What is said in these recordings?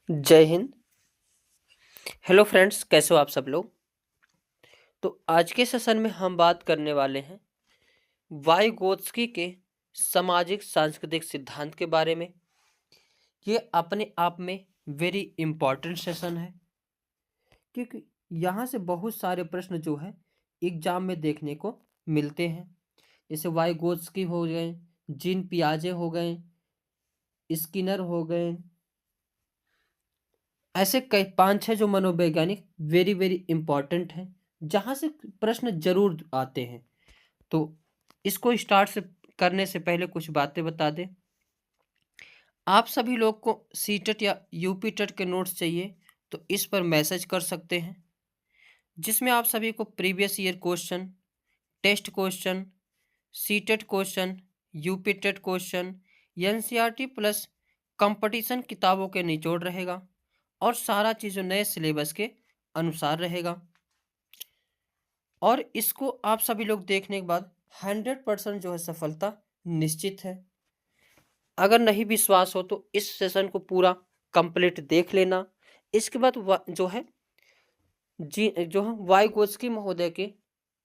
जय Hind. Hello friends, कैसे हो आप सब लोग। तो आज के सेशन में हम बात करने वाले हैं वाइगोत्स्की के सामाजिक सांस्कृतिक सिद्धांत के बारे में। ये अपने आप में वेरी इम्पॉर्टेंट सेशन है, क्योंकि यहाँ से बहुत सारे प्रश्न जो है एग्जाम में देखने को मिलते हैं। जैसे वाइगोत्स्की हो गए, जीन पियाजे हो गए, स्किनर हो गए, ऐसे कई 5-6 जो मनोवैज्ञानिक वेरी वेरी इंपॉर्टेंट हैं, जहाँ से प्रश्न जरूर आते हैं। तो इसको स्टार्ट से करने से पहले कुछ बातें बता दें। आप सभी लोग को सीटेट या यूपी टेट के नोट्स चाहिए तो इस पर मैसेज कर सकते हैं, जिसमें आप सभी को previous year question, test question, CTET question, UP TET question, NCERT plus competition किताबों के निचोड़ रहेगा और सारा चीज़ नए सिलेबस के अनुसार रहेगा। और इसको आप सभी लोग देखने के बाद 100% जो है सफलता निश्चित है। अगर नहीं विश्वास हो तो इस सेशन को पूरा कंप्लीट देख लेना। इसके बाद जो है जो है वाइगोत्स्की महोदय के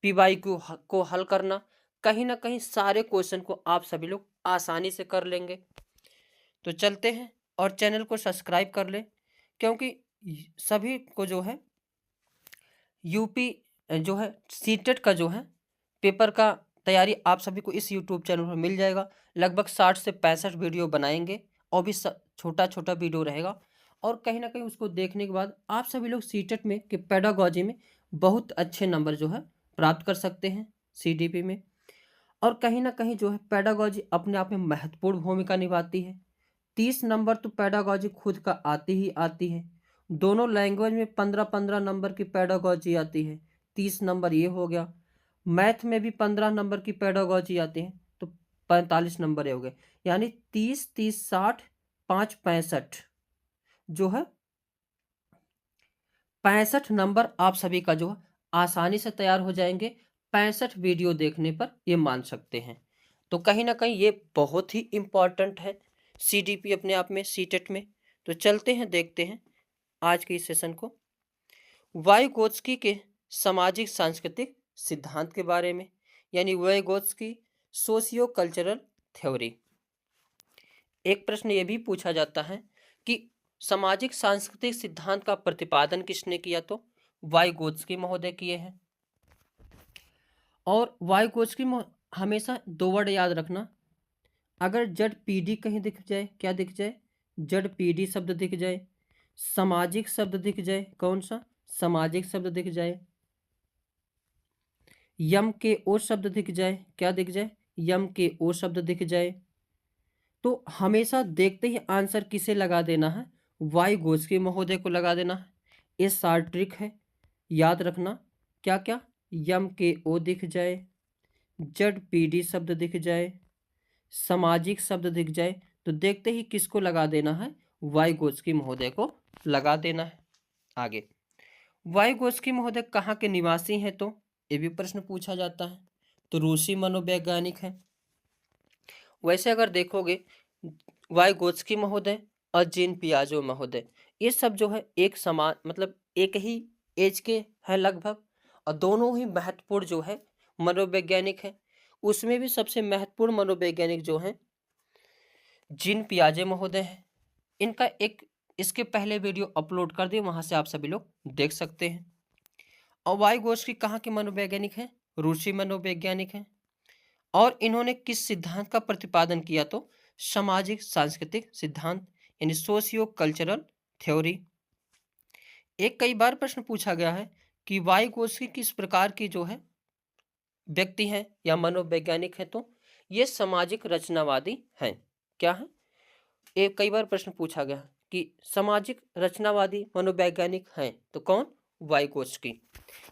पीवाईक्यू को हल करना। कहीं ना कहीं सारे क्वेश्चन को आप सभी लोग आसानी से कर लेंगे। तो चलते हैं और चैनल को सब्सक्राइब कर लें, क्योंकि सभी को जो है यूपी जो है सीटेट का जो है पेपर का तैयारी आप सभी को इस यूट्यूब चैनल पर मिल जाएगा। लगभग 60 से 65 वीडियो बनाएंगे और भी छोटा छोटा वीडियो रहेगा। और कहीं ना कहीं उसको देखने के बाद आप सभी लोग सीटेट में कि पेडागोजी में बहुत अच्छे नंबर जो है प्राप्त कर सकते हैं सीडीपी में। और कहीं ना कहीं जो है पेडागोजी अपने आप में महत्वपूर्ण भूमिका निभाती है। 30 नंबर तो पेडागोजी खुद का आती ही आती है। दोनों लैंग्वेज में 15-15 नंबर की पेडागोजी आती है। 30 नंबर ये हो गया। मैथ में भी 15 नंबर की पेडागोजी आती है, तो 45 नंबर ये हो गए। यानी 30-30-60 5-65 जो है 65 नंबर आप सभी का जो है आसानी से तैयार हो जाएंगे 65 वीडियो देखने पर, ये मान सकते हैं। तो कहीं ना कहीं ये बहुत ही इम्पॉर्टेंट है सीडीपी अपने आप में, सीटेट में। तो चलते हैं, देखते हैं आज के इस सेशन को वाइगोत्स्की के सामाजिक सांस्कृतिक सिद्धांत के बारे में, यानी वाइगोत्स्की सोशियो कल्चरल थ्योरी। एक प्रश्न ये भी पूछा जाता है कि सामाजिक सांस्कृतिक सिद्धांत का प्रतिपादन किसने किया, तो वाइगोत्स्की महोदय किए हैं। और वाइगोत्स्की हमेशा 2 वर्ड याद रखना। अगर जड पीडी कहीं दिख जाए, क्या दिख जाए, जड पीडी शब्द दिख जाए, सामाजिक शब्द दिख जाए, कौन सा, सामाजिक शब्द दिख जाए, यम के ओ शब्द दिख जाए, क्या दिख जाए, यम के ओ शब्द दिख जाए, तो हमेशा देखते ही आंसर किसे लगा देना है, वाइगोत्स्की महोदय को लगा देना है। ये शार्ट ट्रिक है, याद रखना। क्या क्या, यम के ओ दिख जाए, जड पीडी शब्द दिख जाए, सामाजिक शब्द दिख जाए, तो देखते ही किसको लगा देना है, वाइगोत्स्की महोदय को लगा देना है। आगे, वाइगोत्स्की महोदय कहाँ के निवासी हैं, तो ये भी प्रश्न पूछा जाता है। तो रूसी मनोवैज्ञानिक है। वैसे अगर देखोगे वाइगोत्स्की महोदय और जीन पियाजे महोदय, ये सब जो है एक समान, मतलब एक ही एज के हैं लगभग, और दोनों ही महत्वपूर्ण जो है मनोवैज्ञानिक है। उसमें भी सबसे महत्वपूर्ण मनोवैज्ञानिक जो हैं जीन पियाजे महोदय हैं। इनका एक इसके पहले वीडियो अपलोड कर दिए, वहां से आप सभी लोग देख सकते हैं। और वाइगोत्स्की कहाँ के मनोवैज्ञानिक हैं, रूसी मनोवैज्ञानिक हैं। और इन्होंने किस सिद्धांत का प्रतिपादन किया, तो सामाजिक सांस्कृतिक सिद्धांत, यानी सोशियो कल्चरल थ्योरी। एक कई बार प्रश्न पूछा गया है कि वाइगोत्स्की किस प्रकार की जो है व्यक्ति हैं या मनोवैज्ञानिक है, तो ये सामाजिक रचनावादी हैं। क्या है, एक कई बार प्रश्न पूछा गया कि सामाजिक रचनावादी मनोवैज्ञानिक हैं तो कौन, वाइगोत्स्की।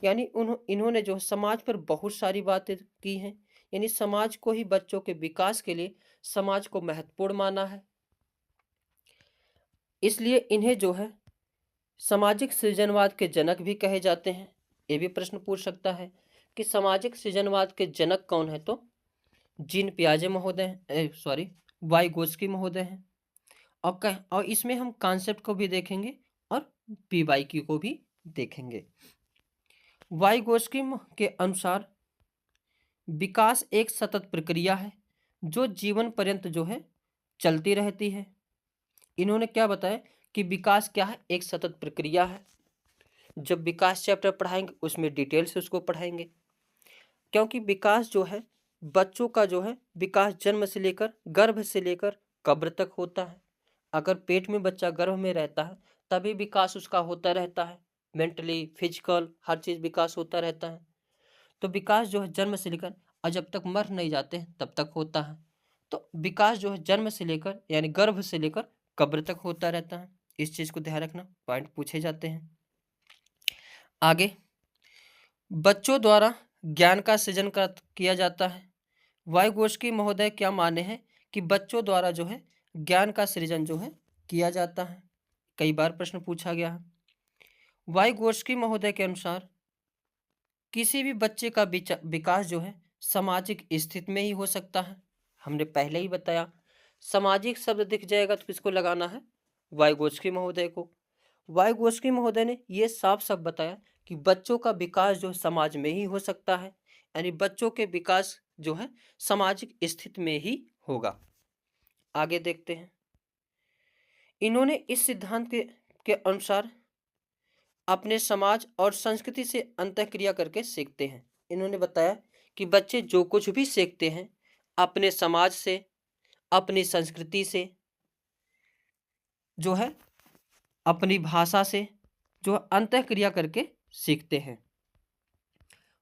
यानी इन्होंने जो समाज पर बहुत सारी बातें की हैं, यानी समाज को ही बच्चों के विकास के लिए समाज को महत्वपूर्ण माना है। इसलिए इन्हें जो है सामाजिक सृजनवाद के जनक भी कहे जाते हैं। ये भी प्रश्न पूछ सकता है कि सामाजिक सृजनवाद के जनक कौन है, तो जीन पियाजे महोदय हैं, सॉरी वाइगोत्स्की महोदय हैं। और इसमें हम कॉन्सेप्ट को भी देखेंगे और PYQ को भी देखेंगे। वाइगोस्की के अनुसार विकास एक सतत प्रक्रिया है जो जीवन पर्यंत जो है चलती रहती है। इन्होंने क्या बताया कि विकास क्या है, एक सतत प्रक्रिया है। जब विकास चैप्टर पढ़ाएंगे उसमें डिटेल से उसको पढ़ाएंगे, क्योंकि विकास जो है बच्चों का जो है विकास जन्म से लेकर गर्भ से लेकर कब्र तक होता है। अगर पेट में बच्चा गर्भ में रहता है तभी विकास उसका होता रहता है, मेंटली फिजिकल हर चीज विकास होता रहता है। तो विकास जो है जन्म से लेकर और जब तक मर नहीं जाते हैं तब तक होता है। तो विकास जो है जन्म से लेकर यानी गर्भ से लेकर कब्र तक होता रहता है। इस चीज को ध्यान रखना, पॉइंट पूछे जाते हैं। आगे, बच्चों द्वारा ज्ञान का सृजन किया जाता है। वाइगोस्की महोदय क्या माने हैं कि बच्चों द्वारा जो है ज्ञान का सृजन जो है किया जाता है। कई बार प्रश्न पूछा गया है। वाइगोस्की महोदय के अनुसार किसी भी बच्चे का विकास जो है सामाजिक स्थिति में ही हो सकता है। हमने पहले ही बताया, सामाजिक शब्द दिख जाएगा तो किसको लगाना है, वाइगोस्की महोदय को। वाइगोस्की महोदय ने यह साफ साफ बताया कि बच्चों का विकास जो समाज में ही हो सकता है, यानी बच्चों के विकास जो है सामाजिक स्थिति में ही होगा। आगे देखते हैं। इन्होंने इस सिद्धांत के अनुसार अपने समाज और संस्कृति से अंतःक्रिया करके सीखते हैं। इन्होंने बताया कि बच्चे जो कुछ भी सीखते हैं अपने समाज से, अपनी संस्कृति से, जो है अपनी भाषा से, जो अंतःक्रिया करके सीखते हैं।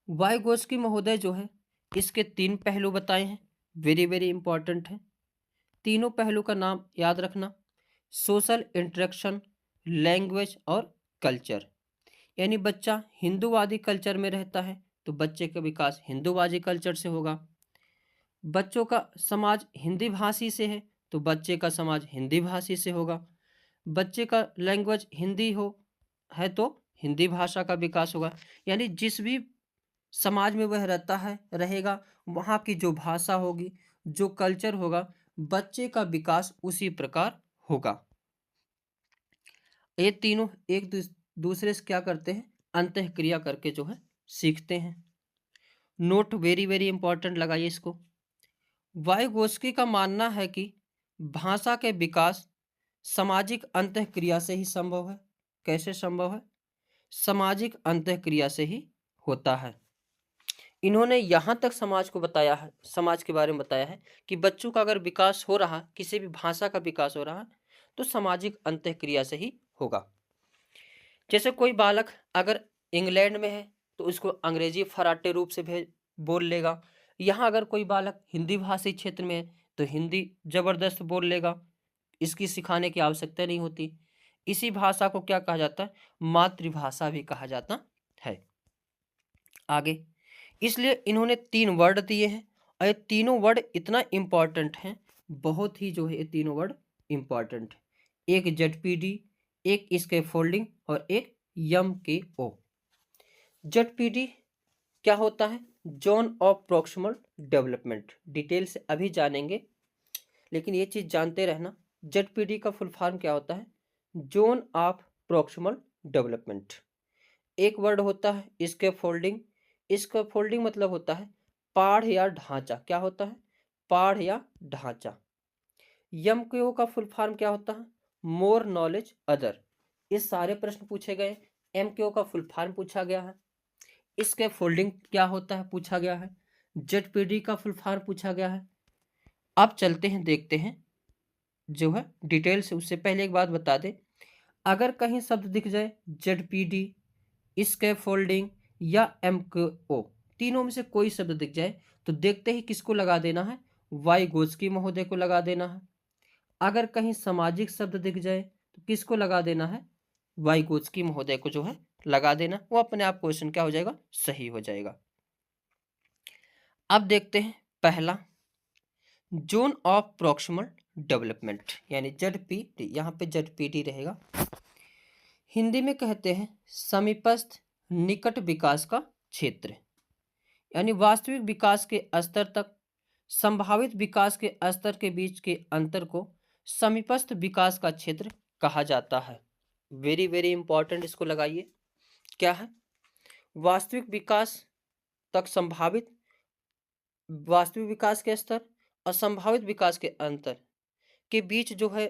वाइगोस्की महोदय जो है इसके 3 पहलू बताए हैं, वेरी वेरी इंपॉर्टेंट है। तीनों पहलू का नाम याद रखना, सोशल इंटरेक्शन, लैंग्वेज और कल्चर। यानी बच्चा हिंदूवादी कल्चर में रहता है तो बच्चे का विकास हिंदूवादी कल्चर से होगा। बच्चों का समाज हिंदी भाषी से है तो बच्चे का समाज हिंदी भाषी से होगा। बच्चे का लैंग्वेज हिंदी है तो हिंदी भाषा का विकास होगा। यानी जिस भी समाज में वह रहता है रहेगा, वहाँ की जो भाषा होगी, जो कल्चर होगा, बच्चे का विकास उसी प्रकार होगा। ये तीनों एक दूसरे से क्या करते हैं, अंतःक्रिया करके जो है सीखते हैं। नोट वेरी वेरी इंपॉर्टेंट लगाइए इसको। वाइगोस्की का मानना है कि भाषा के विकास सामाजिक अंतःक्रिया से ही संभव है। कैसे संभव है, सामाजिक अंतःक्रिया से ही होता है। इन्होंने यहाँ तक समाज को बताया है, समाज के बारे में बताया है कि बच्चों का अगर विकास हो रहा, किसी भी भाषा का विकास हो रहा तो सामाजिक अंतःक्रिया से ही होगा। जैसे कोई बालक अगर इंग्लैंड में है तो उसको अंग्रेजी फराटे रूप से बोल लेगा। यहाँ अगर कोई बालक हिंदी भाषी क्षेत्र में है तो हिंदी जबरदस्त बोल लेगा, इसकी सिखाने की आवश्यकता नहीं होती। इसी भाषा को क्या कहा जाता है, मातृभाषा भी कहा जाता है। आगे, इसलिए इन्होंने 3 वर्ड दिए हैं और ये तीनों वर्ड इतना इम्पॉर्टेंट हैं, बहुत ही जो है ये तीनों वर्ड इम्पॉर्टेंट है। एक ZPD, एक स्कैफोल्डिंग और एक MKO। ZPD क्या होता है, zone of proximal development. Detail से अभी जानेंगे, लेकिन ये चीज जानते रहना, ZPD का फुल फॉर्म क्या होता है, जोन ऑफ प्रॉक्सिमल डेवलपमेंट। एक वर्ड होता है स्कैफोल्डिंग। स्कैफोल्डिंग मतलब होता है पाढ़ या ढांचा। क्या होता है, पाढ़ या ढांचा। MKO का फुल फॉर्म क्या होता है, मोर नॉलेज अदर। ये सारे प्रश्न पूछे गए, MKO का फुल फॉर्म पूछा गया है, स्कैफोल्डिंग क्या होता है पूछा गया है, ZPD का फुल फॉर्म पूछा गया है। अब चलते हैं, देखते हैं जो है डिटेल से। उससे पहले एक बात बता दें, अगर कहीं शब्द दिख जाए ZPD, स्कैफोल्डिंग या MKO, तीनों में से कोई शब्द दिख जाए तो देखते ही किसको लगा देना है, वाइगोस्की महोदय को लगा देना है। अगर कहीं सामाजिक शब्द दिख जाए तो किसको लगा देना है, वाइगोस्की महोदय को जो है लगा देना। वो अपने आप क्वेश्चन क्या हो जाएगा, सही हो जाएगा। अब देखते हैं पहला, जोन ऑफ प्रॉक्सिमल डेवलपमेंट यानी ZPD। यहाँ पे ZPD रहेगा। हिंदी में कहते हैं समीपस्थ निकट विकास का क्षेत्र, यानी वास्तविक विकास के स्तर तक संभावित विकास के स्तर के बीच के अंतर को समीपस्थ विकास का क्षेत्र कहा जाता है। वेरी वेरी इंपॉर्टेंट, इसको लगाइए। क्या है? वास्तविक विकास तक संभावित वास्तविक विकास के स्तर और संभावित विकास के अंतर के बीच जो है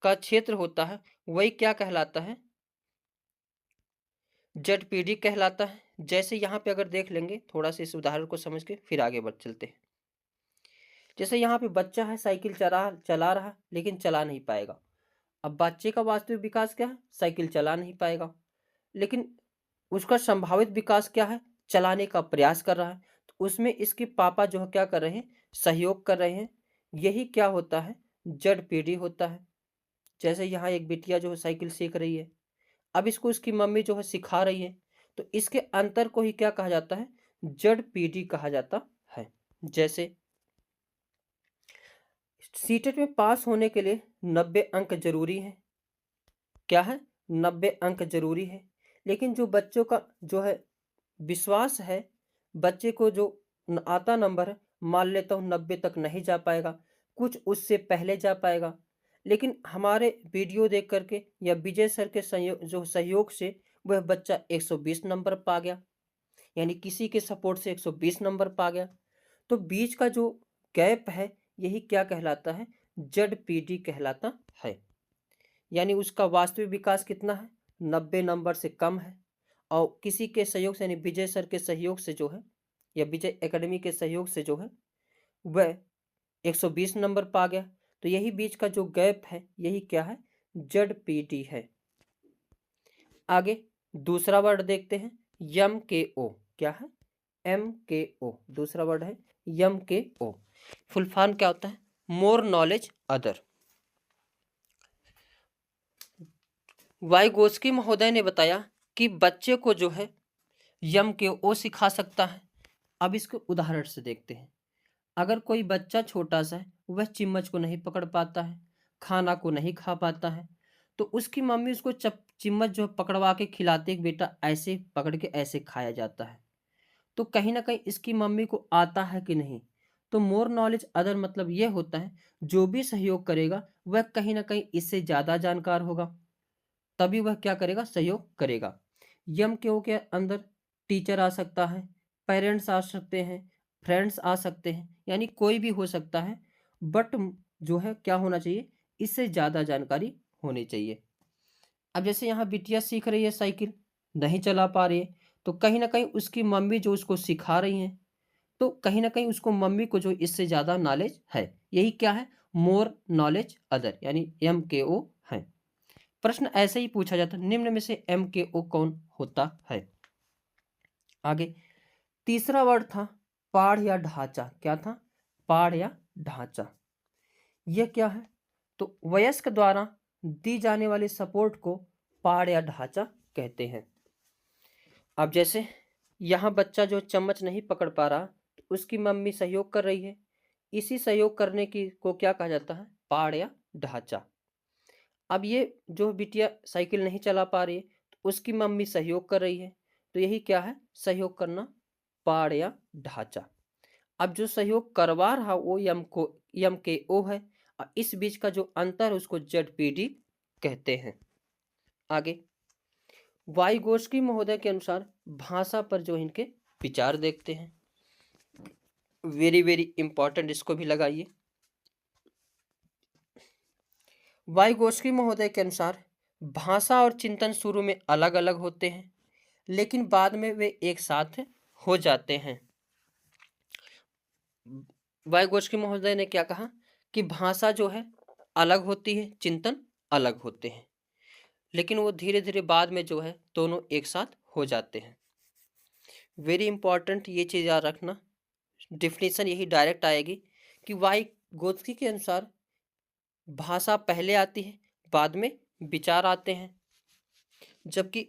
का क्षेत्र होता है, वही क्या कहलाता है? ZPD कहलाता है। जैसे यहाँ पे अगर देख लेंगे थोड़ा सा, इस उदाहरण को समझ के फिर आगे बढ़ चलते हैं। जैसे यहाँ पे बच्चा है, साइकिल चला रहा लेकिन चला नहीं पाएगा। अब बच्चे का वास्तविक विकास क्या है? साइकिल चला नहीं पाएगा, लेकिन उसका संभावित विकास क्या है? चलाने का प्रयास कर रहा है। तो उसमें इसके पापा जो है क्या कर रहे हैं? सहयोग कर रहे हैं। यही क्या होता है? ZPD होता है। जैसे यहाँ एक बिटिया जो है साइकिल सीख रही है, अब इसको उसकी मम्मी जो है सिखा रही है, तो इसके अंतर को ही क्या कहा जाता है? ZPD कहा जाता है। जैसे सीटेट में पास होने के लिए 90 अंक जरूरी है। क्या है? 90 अंक जरूरी है। लेकिन जो बच्चों का जो है विश्वास है, बच्चे को जो आता नंबर है, मान लेता हूँ 90 तक नहीं जा पाएगा, कुछ उससे पहले जा पाएगा। लेकिन हमारे वीडियो देख करके या विजय सर के सहयोग से वह बच्चा 120 नंबर पा गया, यानी किसी के सपोर्ट से 120 नंबर पा गया। तो बीच का जो गैप है, यही क्या कहलाता है? ZPD कहलाता है। यानी उसका वास्तविक विकास कितना है? 90 नंबर से कम है। और किसी के सहयोग से, यानी विजय सर के सहयोग से जो है, या विजय एकेडमी के सहयोग से जो है, वह 120 नंबर पा गया। तो यही बीच का जो गैप है, यही क्या है? ZPD है। आगे दूसरा वर्ड देखते हैं, MKO। क्या है? MKO दूसरा वर्ड है, MKO। फुल फॉर्म क्या होता है? More knowledge other. वाइगोस्की महोदय ने बताया कि बच्चे को जो है MKO सिखा सकता है। अब इसको उदाहरण से देखते हैं। अगर कोई बच्चा छोटा सा है, वह चम्मच को नहीं पकड़ पाता है, खाना को नहीं खा पाता है, तो उसकी मम्मी उसको चम्मच जो पकड़वा के खिलाते हैं, बेटा ऐसे पकड़ के ऐसे खाया जाता है। तो कहीं ना कहीं इसकी मम्मी को आता है कि नहीं? तो मोर नॉलेज अदर मतलब यह होता है, जो भी सहयोग करेगा वह कहीं ना कहीं इससे ज़्यादा जानकार होगा, तभी वह क्या करेगा? सहयोग करेगा। MKO के अंदर टीचर आ सकता है, पेरेंट्स आ सकते हैं, फ्रेंड्स आ सकते हैं, यानी कोई भी हो सकता है। बट जो है क्या होना चाहिए? इससे ज़्यादा जानकारी होनी चाहिए। अब जैसे यहाँ बिटिया सीख रही है, साइकिल नहीं चला पा रही है, तो कहीं ना कहीं उसकी मम्मी जो उसको सिखा रही हैं, तो कहीं ना कहीं उसको मम्मी को जो इससे ज़्यादा नॉलेज है। यही क्या है? मोर नॉलेज अदर, यानी MKO है। प्रश्न ऐसे ही पूछा जाता है, निम्न में से MKO कौन होता है? आगे तीसरा वर्ड था पाढ़ या ढांचा। क्या था? पाढ़ या ढांचा। यह क्या है? तो वयस्क द्वारा दी जाने वाले सपोर्ट को पाढ़ या ढांचा कहते हैं। अब जैसे यहाँ बच्चा जो चम्मच नहीं पकड़ पा रहा, तो उसकी मम्मी सहयोग कर रही है। इसी सहयोग करने की को क्या कहा जाता है? पाढ़ या ढांचा। अब ये जो बिटिया साइकिल नहीं चला पा रही है, तो उसकी मम्मी सहयोग कर रही है, तो यही क्या है? सहयोग करना, पाढ़ या ढांचा। अब जो सहयोग करवा रहा वो MKO है, और इस बीच का जो अंतर है उसको ZPD कहते हैं। आगे वाइगोस्की महोदय के अनुसार भाषा पर जो इनके विचार देखते हैं। वेरी वेरी इंपॉर्टेंट, इसको भी लगाइए। वाइगोस्की महोदय के अनुसार भाषा और चिंतन शुरू में अलग अलग होते हैं, लेकिन बाद में वे एक साथ हो जाते हैं। वाइगोस्की महोदय ने क्या कहा कि भाषा जो है अलग होती है, चिंतन अलग होते हैं, लेकिन वो धीरे धीरे बाद में जो है दोनों एक साथ हो जाते हैं। वेरी इंपॉर्टेंट, ये चीज़ याद रखना। डिफिनेशन यही डायरेक्ट आएगी कि वाइगोत्स्की के अनुसार भाषा पहले आती है, बाद में विचार आते हैं, जबकि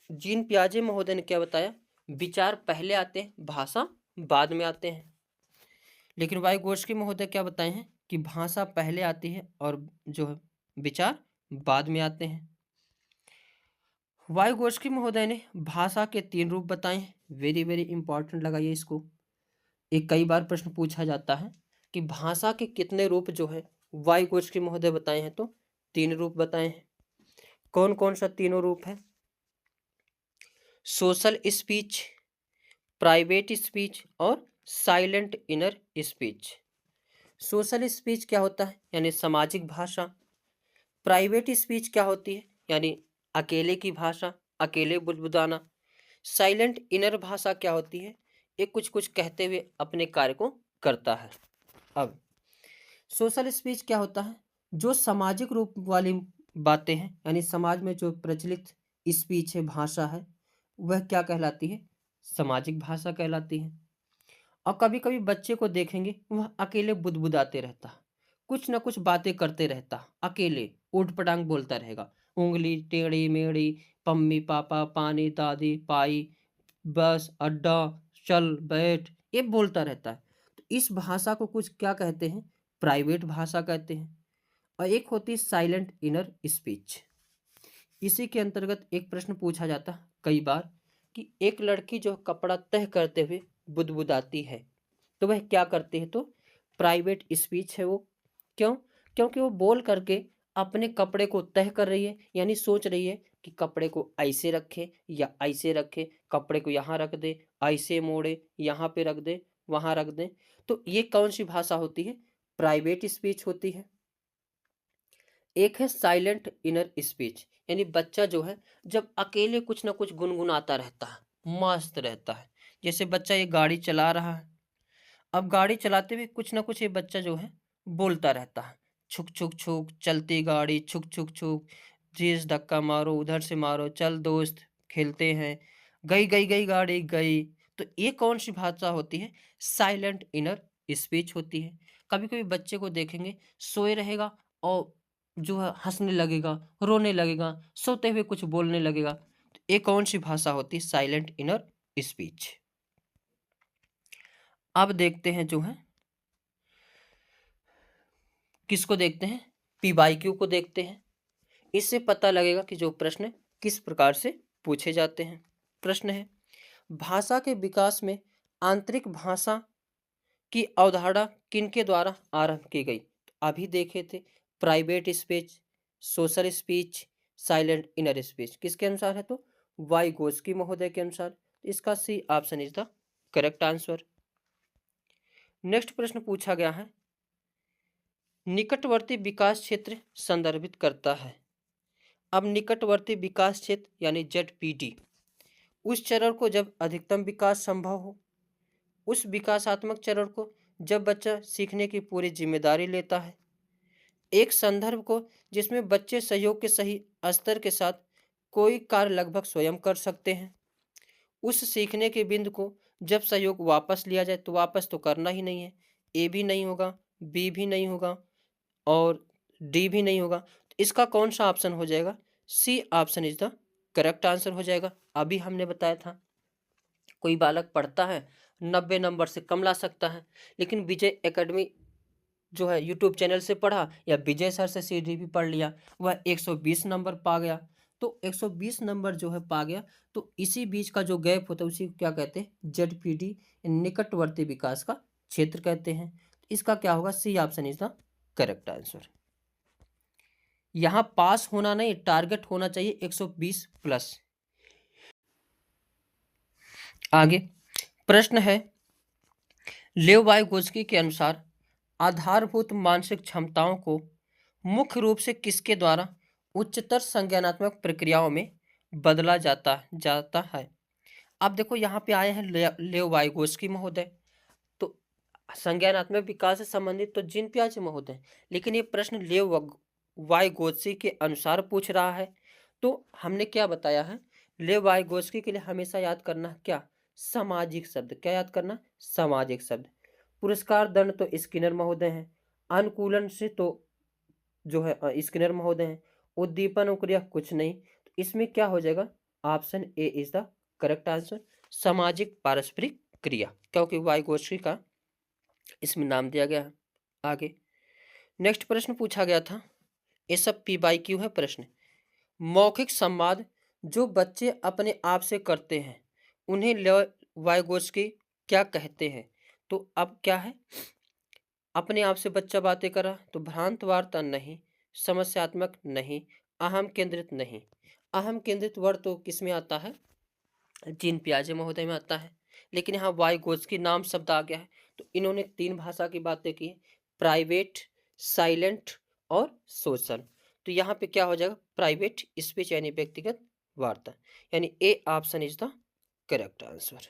जीन पियाजे महोदय ने क्या बताया? विचार पहले आते हैं, भाषा बाद में आते हैं। लेकिन वाइगोत्स्की महोदय क्या बताए हैं कि भाषा पहले आती है और जो है विचार बाद में आते हैं। वाइगोत्स्की महोदय ने भाषा के 3 रूप बताए हैं। वेरी वेरी इंपॉर्टेंट लगाइए इसको। एक कई बार प्रश्न पूछा जाता है कि भाषा के कितने रूप जो है वाइगोत्स्की महोदय बताए हैं, तो 3 रूप बताए हैं। कौन कौन सा तीनों रूप है? सोशल स्पीच, प्राइवेट स्पीच और silent inner speech. Social speech क्या होता है? यानी सामाजिक भाषा। प्राइवेट स्पीच क्या होती है? यानी अकेले की भाषा, अकेले बुदबुदाना। साइलेंट इनर भाषा क्या होती है? ये कुछ कुछ कहते हुए अपने कार्य को करता है। अब सोशल स्पीच क्या होता है? जो सामाजिक रूप वाली बातें हैं, यानी समाज में जो प्रचलित स्पीच है, भाषा है, वह क्या कहलाती है? सामाजिक भाषा कहलाती है। और कभी कभी बच्चे को देखेंगे, वह अकेले बुदबुदाते रहता है, कुछ ना कुछ बातें करते रहता, अकेले ऊट पटांग बोलता रहेगा, उंगली टेढ़ी मेढ़ी, पम्मी पापा, पानी दादी, पाई, बस, अड्डा, चल बैठ, ये बोलता रहता है। तो इस भाषा को कुछ क्या कहते हैं? प्राइवेट भाषा कहते हैं। और एक होती है साइलेंट इनर स्पीच। इसी के अंतर्गत एक प्रश्न पूछा जाता है कई बार कि एक लड़की जो कपड़ा तह करते हुए बुदबुदाती है, तो वह क्या करती है? तो प्राइवेट स्पीच है वो। क्यों? क्योंकि वो बोल करके अपने कपड़े को तह कर रही है, यानी सोच रही है कि कपड़े को ऐसे रखे या ऐसे रखे, कपड़े को यहाँ रख दे, ऐसे मोड़े, यहाँ पे रख दे, वहाँ रख दे। तो ये कौन सी भाषा होती है? प्राइवेट स्पीच होती है। एक है साइलेंट इनर स्पीच, यानी बच्चा जो है जब अकेले कुछ ना कुछ गुनगुनाता रहता है, मस्त रहता है। जैसे बच्चा ये गाड़ी चला रहा है, अब गाड़ी चलाते हुए कुछ ना कुछ ये बच्चा जो है बोलता रहता है, छुक छुक छुक चलती गाड़ी, छुक छुक छुक, तेज धक्का मारो, उधर से मारो, चल दोस्त खेलते हैं, गई गई गई गाड़ी गई। तो ये कौन सी भाषा होती है? साइलेंट इनर स्पीच होती है। कभी कभी बच्चे को देखेंगे सोए रहेगा और जो है हंसने लगेगा, रोने लगेगा, सोते हुए कुछ बोलने लगेगा। तो ये कौन सी भाषा होती है? Silent inner speech. अब देखते हैं जो है, किसको देखते हैं? पीवाईक्यू को देखते हैं। इससे पता लगेगा कि जो प्रश्न किस प्रकार से पूछे जाते हैं। प्रश्न है, भाषा के विकास में आंतरिक भाषा की अवधारणा किनके द्वारा आरंभ की गई? तो अभी देखे थे, private speech, social speech, silent inner speech. किसके अनुसार है? तो वाइगोत्स्की महोदय के अनुसार। इसका C option is the correct answer. Next प्रश्न पूछा गया है, निकटवर्ती विकास क्षेत्र संदर्भित करता है। अब निकटवर्ती विकास क्षेत्र यानी ZPD उस चरण को जब अधिकतम विकास संभव हो, उस विकासात्मक चरण को जब बच्चा सीखने की पूरी जिम्मेदारी लेता है, एक संदर्भ को जिसमें बच्चे सहयोग के सही स्तर के साथ कोई कार्य लगभग स्वयं कर सकते हैं, उस सीखने के बिंदु को जब सहयोग वापस लिया जाए, तो वापस तो करना ही नहीं है, ए भी नहीं होगा, बी भी नहीं होगा और डी भी नहीं होगा। तो इसका कौन सा ऑप्शन हो जाएगा? C option is the correct answer हो जाएगा। अभी हमने बताया था, कोई बालक पढ़ता है 90 नंबर से कम ला सकता है, लेकिन विजय एकेडमी जो है यूट्यूब चैनल से पढ़ा या विजय सर से सीधी भी पढ़ लिया, वह 120 नंबर पा गया। तो 120 नंबर जो है पा गया, तो इसी बीच का जो गैप होता है उसी को क्या कहते हैं? ZPD, निकटवर्ती विकास का क्षेत्र कहते हैं। इसका क्या होगा? C option is the correct answer. यहाँ पास होना नहीं, टारगेट होना चाहिए 120 प्लस। आगे प्रश्न है, लेव वाइगोत्स्की के अनुसार आधारभूत मानसिक क्षमताओं को मुख्य रूप से किसके द्वारा उच्चतर संज्ञानात्मक प्रक्रियाओं में बदला जाता है? अब देखो यहाँ पे आए हैं लेव वाइगोत्स्की महोदय, तो संज्ञानात्मक विकास से संबंधित तो जीन पियाजे महोदय, लेकिन ये प्रश्न लेव वाइगोत्स्की के अनुसार पूछ रहा है। तो हमने क्या बताया है? लेव वाइगोत्स्की के लिए हमेशा याद करना क्या? सामाजिक शब्द। क्या याद करना? सामाजिक शब्द। पुरस्कार दंड तो स्किनर महोदय हैं, अनुकूलन से तो जो है स्किनर महोदय हैं, उद्दीपन और क्रिया कुछ नहीं। तो इसमें क्या हो जाएगा? Option A is the correct answer, सामाजिक पारस्परिक क्रिया, क्योंकि वाइगोत्स्की का इसमें नाम दिया गया है। आगे नेक्स्ट प्रश्न पूछा गया था, ये सब PYQ है प्रश्न। मौखिक संवाद जो बच्चे अपने आप से करते हैं, उन्हें लेव वाइगोत्स्की क्या कहते हैं? तो अब क्या है? अपने आप से बच्चा बातें कर रहा तो भ्रांत वार्ता नहीं, समस्यात्मक नहीं, अहम केंद्रित नहीं। अहम केंद्रित वर्ड तो किस में आता है, जीन पियाजे महोदय में आता है। लेकिन यहाँ वाइगोत्स्की नाम शब्द आ गया है, तो इन्होंने तीन भाषा की बातें की, प्राइवेट, साइलेंट और सोशल। तो यहाँ पे क्या हो जाएगा, प्राइवेट स्पीच यानी व्यक्तिगत वार्ता, यानी ए option is the correct answer.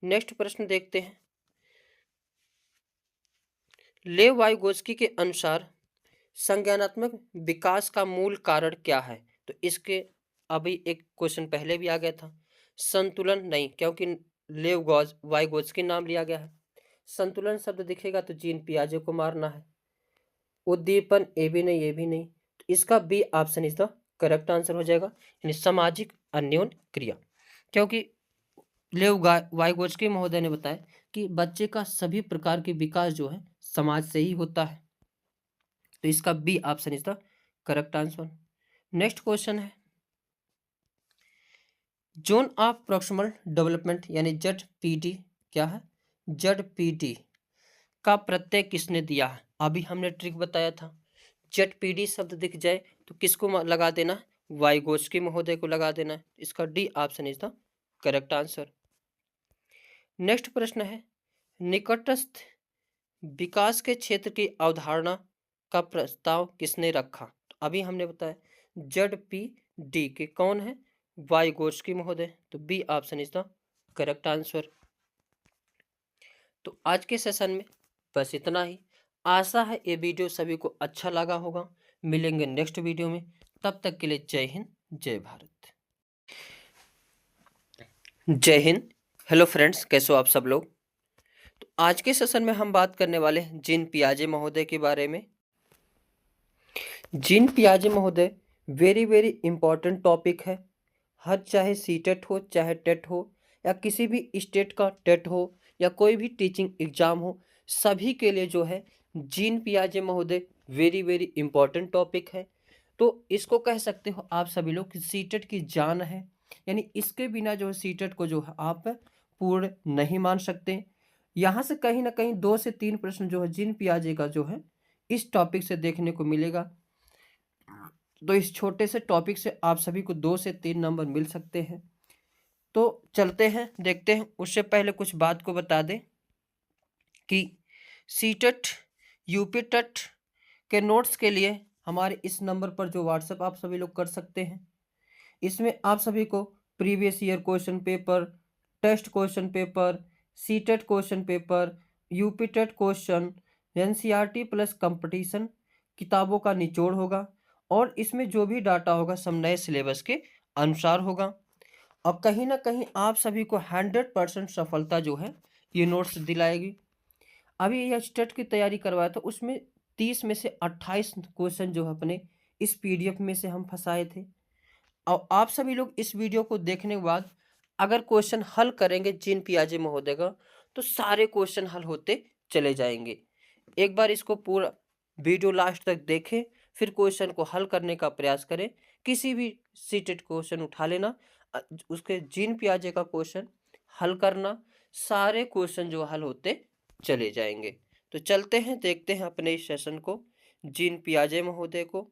Next प्रश्न देखते हैं। लेव वाइगोत्स्की के अनुसार संज्ञानात्मक विकास का मूल कारण क्या है? तो इसके अभी एक क्वेश्चन पहले भी आ गया था। संतुलन नहीं, क्योंकि लेव वाइगोत्स्की नाम लिया गया है। संतुलन शब्द दिखेगा तो जीन पियाजे को मारना है। उद्दीपन ये भी नहीं, ये भी नहीं, तो इसका B option is the correct answer हो जाएगा, यानी सामाजिक अन्योन क्रिया। क्योंकि लेव वाइगोत्स्की महोदय ने बताया कि बच्चे का सभी प्रकार के विकास जो है समाज से ही होता है, तो इसका B option is the correct answer. Next question है, जोन ऑफ प्रॉक्सिमल डेवलपमेंट यानी ZPD क्या है, ZPD का प्रत्यय किसने दिया है? अभी हमने ट्रिक बताया था, ZPD शब्द दिख जाए तो किसको लगा देना, वाइगोत्स्की महोदय को लगा देना। इसका D option is the correct answer. Next प्रश्न है, निकटस्थ विकास के क्षेत्र की अवधारणा का प्रस्ताव किसने रखा? तो अभी हमने बताया ZPD के कौन है, वाइगोत्स्की महोदय, तो B option is the correct answer. तो आज के सेशन में बस इतना ही। आशा है ये वीडियो सभी को अच्छा लगा होगा। मिलेंगे नेक्स्ट वीडियो में, तब तक के लिए जय हिंद, जय भारत। जय हिंद। हेलो फ्रेंड्स, कैसे हो आप सब लोग? तो आज के सेशन में हम बात करने वाले हैं जीन पियाजे महोदय के बारे में। जीन पियाजे महोदय वेरी वेरी इंपॉर्टेंट टॉपिक है। हर चाहे सीटेट हो, चाहे टेट हो, या किसी भी स्टेट का टेट हो, या कोई भी टीचिंग एग्जाम हो, सभी के लिए जो है जीन पियाजे महोदय वेरी वेरी इंपॉर्टेंट टॉपिक है। तो इसको कह सकते हो आप सभी लोग कि सीटेट की जान है, यानी इसके बिना जो है सीटेट को जो है आप पूर्ण नहीं मान सकते। यहाँ से कहीं ना कहीं 2 से 3 प्रश्न जो है जीन पियाजे का जो है इस टॉपिक से देखने को मिलेगा। तो इस छोटे से टॉपिक से आप सभी को 2 से 3 नंबर मिल सकते हैं। तो चलते हैं, देखते हैं। उससे पहले कुछ बात को बता दें कि सीटेट, यूपी टेट के नोट्स के लिए हमारे इस नंबर पर जो व्हाट्सएप आप सभी लोग कर सकते हैं। इसमें आप सभी को previous year question paper, test question paper, CTET question paper, UP TET question, NCERT plus competition किताबों का निचोड़ होगा, और इसमें जो भी डाटा होगा सब नए सिलेबस के अनुसार होगा। और कहीं ना कहीं आप सभी को 100% सफलता जो है ये नोट्स दिलाएगी। अभी यह स्टेट की तैयारी करवाया था, उसमें 30 में से 28 क्वेश्चन जो है अपने इस PDF में से हम फंसाए थे। और आप सभी लोग इस वीडियो को देखने के बाद अगर क्वेश्चन हल करेंगे जीन पियाजे महोदय का, तो सारे क्वेश्चन हल होते चले जाएंगे। एक बार इसको पूरा वीडियो लास्ट तक देखें, फिर क्वेश्चन को हल करने का प्रयास करें। किसी भी सीटेट क्वेश्चन उठा लेना, उसके जीन पियाजे का क्वेश्चन हल करना, सारे क्वेश्चन जो हल होते चले जाएंगे। तो चलते हैं, देखते हैं अपने इस सेशन को, जीन पियाजे महोदय को।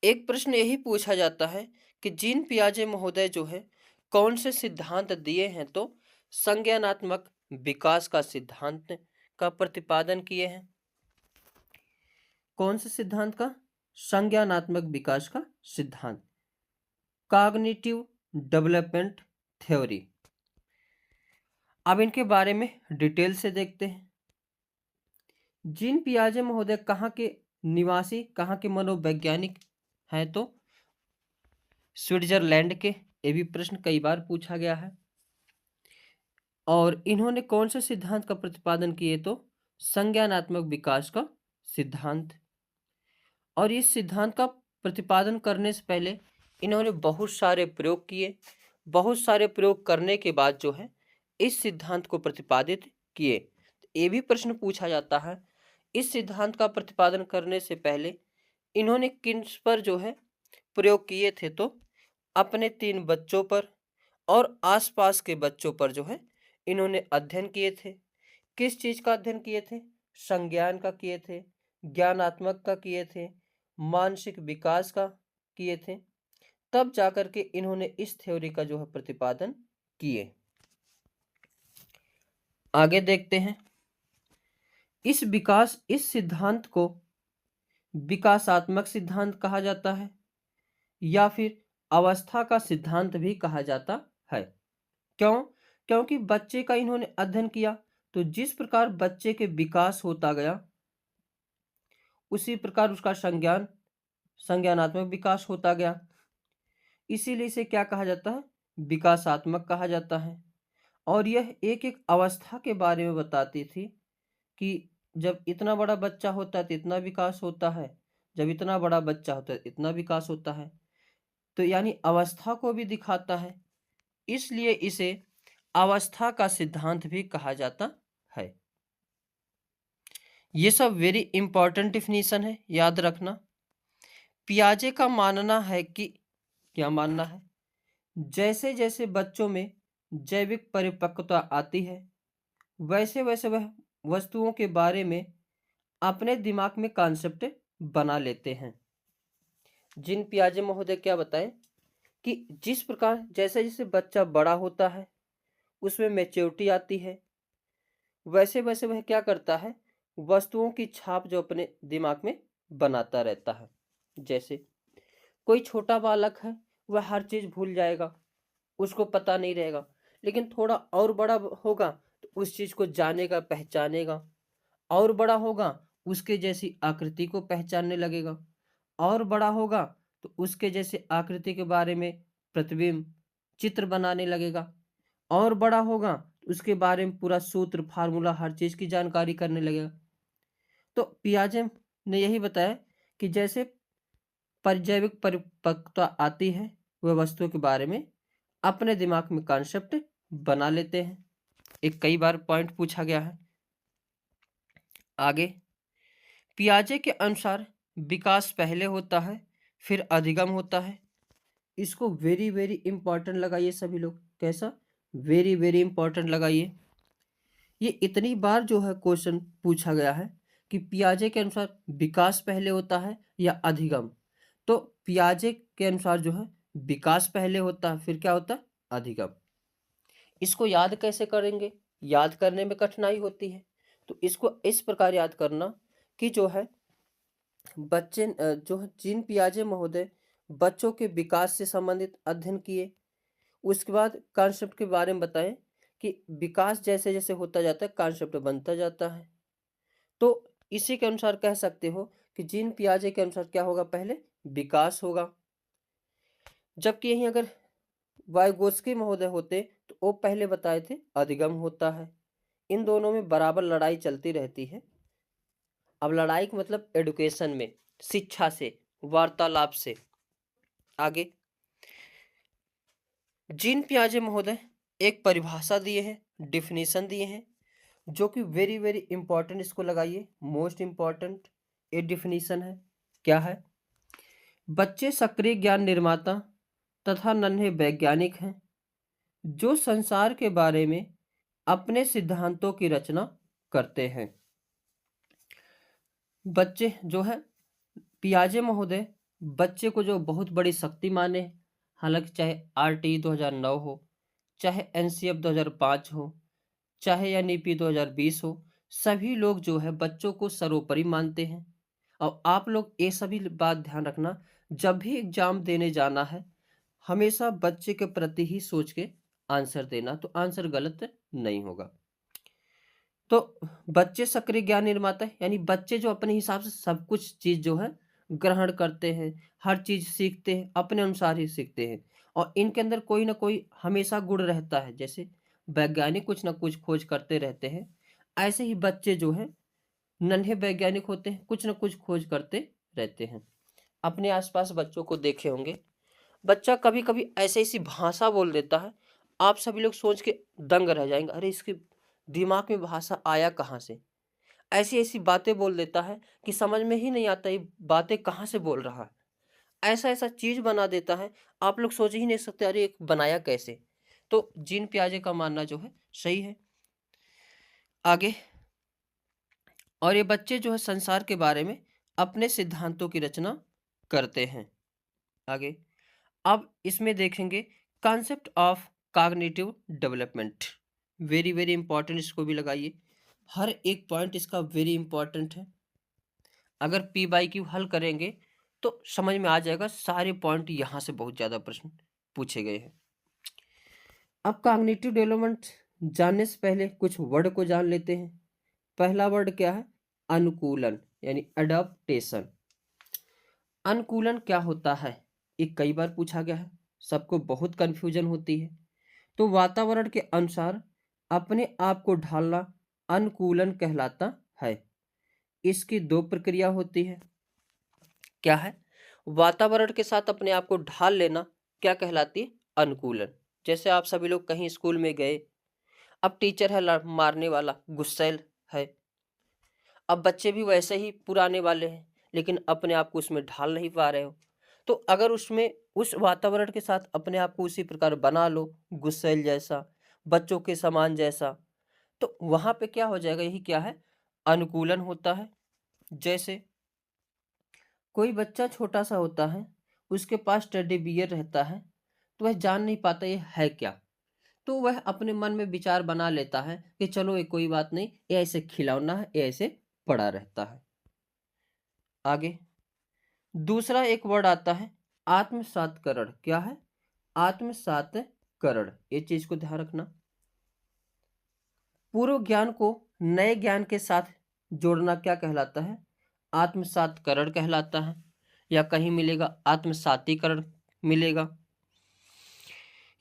एक प्रश्न यही पूछा जाता है कि जीन पियाजे महोदय जो है कौन से सिद्धांत दिए हैं? तो संज्ञानात्मक विकास का सिद्धांत का प्रतिपादन किए हैं। कौन से सिद्धांत का? संज्ञानात्मक विकास का सिद्धांत, कॉग्निटिव डेवलपमेंट थ्योरी। अब इनके बारे में डिटेल से देखते हैं। जीन पियाजे महोदय कहाँ के निवासी, कहाँ के मनोवैज्ञानिक हैं? तो स्विट्जरलैंड के। ये भी प्रश्न कई बार पूछा गया है। और इन्होंने कौन से सिद्धांत का प्रतिपादन किए? तो संज्ञानात्मक विकास का सिद्धांत। और इस सिद्धांत का प्रतिपादन करने से पहले इन्होंने बहुत सारे प्रयोग किए। बहुत सारे प्रयोग करने के बाद जो है इस सिद्धांत को प्रतिपादित किए। ये भी प्रश्न पूछा जाता है, इस सिद्धांत का प्रतिपादन करने से पहले इन्होंने किन पर जो है प्रयोग किए थे? तो अपने 3 बच्चों पर और आसपास के बच्चों पर जो है इन्होंने अध्ययन किए थे। किस चीज का अध्ययन किए थे? संज्ञान का किए थे, ज्ञानात्मक का किए थे, मानसिक विकास का किए थे। तब जाकर के इन्होंने इस थ्योरी का जो है प्रतिपादन किए। आगे देखते हैं। इस सिद्धांत को विकासात्मक सिद्धांत कहा जाता है या फिर अवस्था का सिद्धांत भी कहा जाता है। क्यों? क्योंकि बच्चे का इन्होंने अध्ययन किया, तो जिस प्रकार बच्चे के विकास होता गया उसी प्रकार उसका संज्ञानात्मक विकास होता गया। इसीलिए इसे क्या कहा जाता है? विकासात्मक कहा जाता है। और यह एक एक अवस्था के बारे में बताती थी कि जब इतना बड़ा बच्चा होता है तो इतना विकास होता है, जब इतना बड़ा बच्चा होता है इतना विकास होता है। तो यानी अवस्था को भी दिखाता है, इसलिए इसे अवस्था का सिद्धांत भी कहा जाता है। ये सब वेरी इंपॉर्टेंट डिफिनीशन है, याद रखना। पियाजे का मानना है कि, क्या मानना है? जैसे जैसे बच्चों में जैविक परिपक्वता आती है वैसे वैसे वह वस्तुओं के बारे में अपने दिमाग में कॉन्सेप्ट बना लेते हैं। जिन पियाजे महोदय क्या बताएं कि जिस प्रकार जैसे जैसे बच्चा बड़ा होता है उसमें मैच्योरिटी आती है, वैसे वैसे वह क्या करता है? वस्तुओं की छाप जो अपने दिमाग में बनाता रहता है। जैसे कोई छोटा बालक है, वह हर चीज भूल जाएगा, उसको पता नहीं रहेगा, लेकिन थोड़ा और बड़ा होगा तो उस चीज को जानेगा, पहचानेगा। और बड़ा होगा उसके जैसी आकृति को पहचानने लगेगा, और बड़ा होगा तो उसके जैसे आकृति के बारे में प्रतिबिंब चित्र बनाने लगेगा, और बड़ा होगा तो उसके बारे में पूरा सूत्र फार्मूला हर चीज की जानकारी करने लगेगा। तो पियाजे ने यही बताया कि जैसे जैविक परिपक्वता आती है वह वस्तुओं के बारे में अपने दिमाग में कॉन्सेप्ट बना लेते हैं। एक कई बार पॉइंट पूछा गया है। आगे, पियाजे के अनुसार विकास पहले होता है फिर अधिगम होता है। इसको वेरी वेरी इंपॉर्टेंट लगाइए सभी लोग। कैसा? वेरी वेरी इंपॉर्टेंट लगाइए। ये इतनी बार जो है क्वेश्चन पूछा गया है कि पियाजे के अनुसार विकास पहले होता है या अधिगम। तो पियाजे के अनुसार जो है विकास पहले होता है फिर क्या होता है? अधिगम। इसको याद कैसे करेंगे? याद करने में कठिनाई होती है, तो इसको इस प्रकार याद करना कि जो है बच्चे जो है जीन पियाजे महोदय बच्चों के विकास से संबंधित अध्ययन किए, उसके बाद कॉन्सेप्ट के बारे में बताएं कि विकास जैसे जैसे होता जाता है कॉन्सेप्ट बनता जाता है। तो इसी के अनुसार कह सकते हो कि जीन पियाजे के अनुसार क्या होगा? पहले विकास होगा। जबकि यहीं अगर वाइगोत्स्की महोदय होते तो वो पहले बताए थे अधिगम होता है। इन दोनों में बराबर लड़ाई चलती रहती है। अब लड़ाई का मतलब एडुकेशन में, शिक्षा से, वार्तालाप से। आगे, जीन पियाजे महोदय एक परिभाषा दिए हैं, डिफिनीशन दिए हैं, जो कि वेरी वेरी इंपॉर्टेंट। इसको लगाइए, मोस्ट इंपॉर्टेंट ये डिफिनीशन है। क्या है? बच्चे सक्रिय ज्ञान निर्माता तथा नन्हे वैज्ञानिक हैं जो संसार के बारे में अपने सिद्धांतों की रचना करते हैं। बच्चे जो है पियाजे महोदय बच्चे को जो बहुत बड़ी शक्ति माने, हालांकि चाहे आरटी 2009 हो, चाहे एनसीएफ 2005 हो, चाहे या नीपी 2020 हो, सभी लोग जो है बच्चों को सर्वोपरि मानते हैं। और आप लोग ये सभी बात ध्यान रखना, जब भी एग्जाम देने जाना है हमेशा बच्चे के प्रति ही सोच के आंसर देना, तो आंसर गलत नहीं होगा। तो बच्चे सक्रिय ज्ञान निर्माता है, यानी बच्चे जो अपने हिसाब से सब कुछ चीज जो है ग्रहण करते हैं, हर चीज सीखते हैं, अपने अनुसार ही सीखते हैं। और इनके अंदर कोई ना कोई हमेशा गुण रहता है। जैसे वैज्ञानिक कुछ ना कुछ खोज करते रहते हैं, ऐसे ही बच्चे जो है नन्हे वैज्ञानिक होते हैं, कुछ ना कुछ खोज करते रहते हैं। अपने आसपास बच्चों को देखे होंगे, बच्चा कभी कभी ऐसे ऐसी भाषा बोल देता है, आप सभी लोग सोच के दंग रह जाएंगे, अरे इसके दिमाग में भाषा आया कहाँ से? ऐसी ऐसी बातें बोल देता है कि समझ में ही नहीं आता ये बातें कहाँ से बोल रहा है। ऐसा ऐसा चीज बना देता है, आप लोग सोच ही नहीं सकते अरे ये बनाया कैसे। तो जीन पियाजे का मानना जो है सही है। आगे, और ये बच्चे जो है संसार के बारे में अपने सिद्धांतों की रचना करते हैं। आगे, अब इसमें देखेंगे concept of cognitive development, very very important, इसको भी लगाइए, हर एक पॉइंट इसका वेरी इंपॉर्टेंट है। अगर पी बाई क्यू हल करेंगे तो समझ में आ जाएगा, सारे पॉइंट यहाँ से बहुत ज़्यादा प्रश्न पूछे गए हैं। अब कॉग्निटिव डेवलपमेंट जानने से पहले कुछ वर्ड को जान लेते हैं। पहला वर्ड क्या है? अनुकूलन, यानी अडॉप्टेशन। अनुकूलन क्या होता है? ये कई बार पूछा गया है, सबको बहुत कंफ्यूजन होती है। तो वातावरण के अनुसार अपने आप को ढालना अनुकूलन कहलाता है। इसकी दो प्रक्रिया होती है। क्या है? वातावरण के साथ अपने आप को ढाल लेना क्या कहलाती है? अनुकूलन। जैसे आप सभी लोग कहीं स्कूल में गए, अब टीचर है मारने वाला, गुस्सैल है, अब बच्चे भी वैसे ही पुराने वाले हैं, लेकिन अपने आप को उसमें ढाल नहीं पा रहे हो। तो अगर उसमें उस वातावरण के साथ अपने आप को उसी प्रकार बना लो, गुस्सैल जैसा, बच्चों के समान जैसा, तो वहां पे क्या हो जाएगा? यही क्या है? अनुकूलन होता है। जैसे कोई बच्चा छोटा सा होता है, उसके पास टेडी बियर रहता है, तो वह जान नहीं पाता ये है क्या, तो वह अपने मन में विचार बना लेता है कि चलो ये कोई बात नहीं, ये ऐसे खिलौना है, ये ऐसे पड़ा रहता है। आगे, दूसरा एक वर्ड आता है आत्मसातकरण। क्या है? आत्मसातकरण। ये चीज को ध्यान रखना। पूर्व ज्ञान को नए ज्ञान के साथ जोड़ना क्या कहलाता है? आत्मसातकरण कहलाता है, या कहीं मिलेगा आत्मसातीकरण मिलेगा।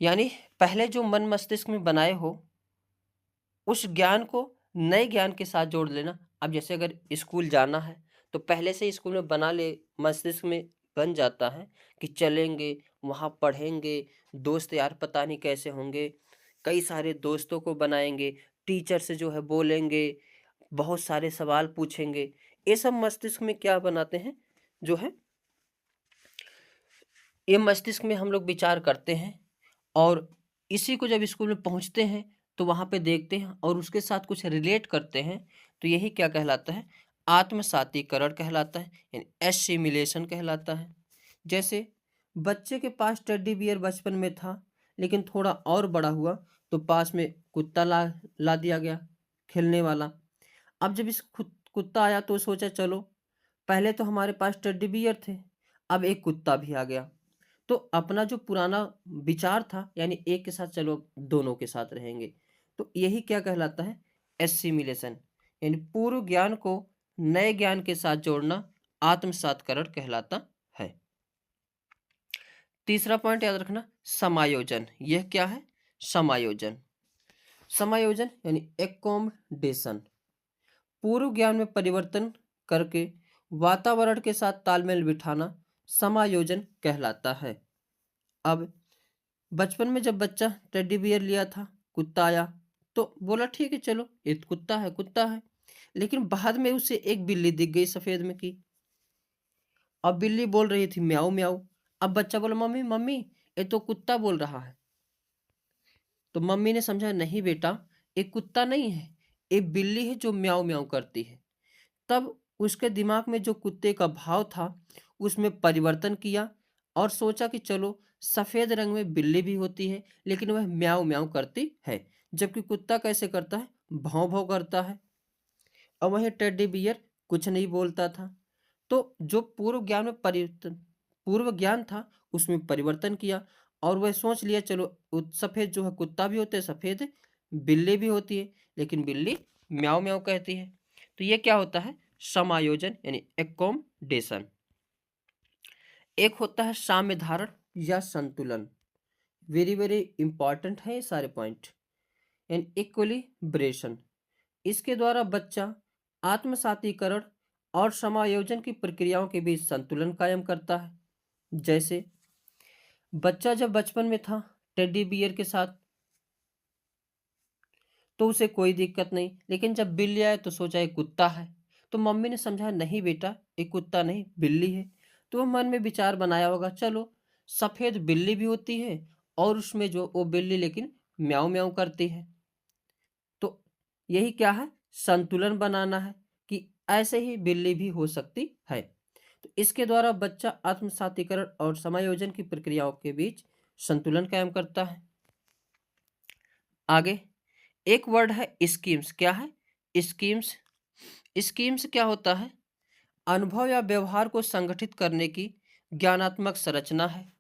यानी पहले जो मन मस्तिष्क में बनाए हो उस ज्ञान को नए ज्ञान के साथ जोड़ लेना। अब जैसे अगर स्कूल जाना है तो पहले से स्कूल में बना ले, मस्तिष्क में बन जाता है कि चलेंगे, वहाँ पढ़ेंगे, दोस्त यार पता नहीं कैसे होंगे, कई सारे दोस्तों को बनाएंगे, टीचर से जो है बोलेंगे, बहुत सारे सवाल पूछेंगे। ये सब मस्तिष्क में क्या बनाते हैं, जो है ये मस्तिष्क में हम लोग विचार करते हैं, और इसी को जब स्कूल में पहुंचते हैं तो वहां पे देखते हैं और उसके साथ कुछ रिलेट करते हैं, तो यही क्या कहलाता है? आत्मसातीकरण कहलाता है, यानी एसिमिलेशन कहलाता है। जैसे बच्चे के पास टेडी बियर बचपन में था, लेकिन थोड़ा और बड़ा हुआ तो पास में कुत्ता ला ला दिया गया खेलने वाला। अब जब इस कुत्ता आया तो सोचा चलो, पहले तो हमारे पास टेडी बियर थे, अब एक कुत्ता भी आ गया, तो अपना जो पुराना विचार था, यानी एक के साथ चलो दोनों के साथ रहेंगे, तो यही क्या कहलाता है? एसिमिलेशन, यानी पूर्व ज्ञान को नए ज्ञान के साथ जोड़ना आत्मसातकरण कहलाता है। तीसरा पॉइंट याद रखना, समायोजन। यह क्या है? समायोजन। समायोजन यानी एकोमोडेशन, पूर्व ज्ञान में परिवर्तन करके वातावरण के साथ तालमेल बिठाना समायोजन कहलाता है। अब बचपन में जब बच्चा टेडी बियर लिया था, कुत्ता आया तो बोला ठीक है चलो, ये तो कुत्ता है, कुत्ता है, लेकिन बाद में उसे एक बिल्ली दिख गई सफेद में की। अब बिल्ली बोल रही थी म्याऊ म्याऊ। अब बच्चा बोला मम्मी मम्मी, ये तो कुत्ता बोल रहा है। तो मम्मी ने समझा नहीं बेटा, ये कुत्ता नहीं है, ये बिल्ली है जो म्याऊ म्याऊ करती है। तब उसके दिमाग में जो कुत्ते का भाव था उसमें परिवर्तन किया, और सोचा कि चलो सफेद रंग में बिल्ली भी होती है, लेकिन वह म्याऊ म्याऊ करती है, जबकि कुत्ता कैसे करता है? भौं भौं करता है। और वही टेडी बियर कुछ नहीं बोलता था। तो जो पूर्व ज्ञान था उसमें परिवर्तन किया, और वह सोच लिया चलो सफेद जो है कुत्ता भी होते हैं, सफेद बिल्ली भी होती है, लेकिन बिल्ली म्याऊ म्याऊ कहती है। तो ये क्या होता है? समायोजन यानी एकोमोडेशन। एक होता है साम्य धारण या संतुलन, वेरी वेरी इंपॉर्टेंट है ये सारे पॉइंट। एंड इक्विलिब्रेशन, इसके द्वारा बच्चा आत्मसातीकरण और समायोजन की प्रक्रियाओं के बीच संतुलन कायम करता है। जैसे बच्चा जब बचपन में था टेडी बियर के साथ तो उसे कोई दिक्कत नहीं, लेकिन जब बिल्ली आए तो सोचा एक कुत्ता है, तो मम्मी ने समझाया नहीं बेटा, एक कुत्ता नहीं बिल्ली है। तो वह मन में विचार बनाया होगा चलो सफेद बिल्ली भी होती है, और उसमें जो वो बिल्ली लेकिन म्याऊ म्याऊ करती है। तो यही क्या है? संतुलन बनाना है कि ऐसे ही बिल्ली भी हो सकती है। तो इसके द्वारा बच्चा आत्मसातीकरण और समायोजन की प्रक्रियाओं के बीच संतुलन कायम करता है। आगे एक वर्ड है स्कीम्स। क्या है? स्कीम्स। स्कीम्स क्या होता है? अनुभव या व्यवहार को संगठित करने की ज्ञानात्मक संरचना है।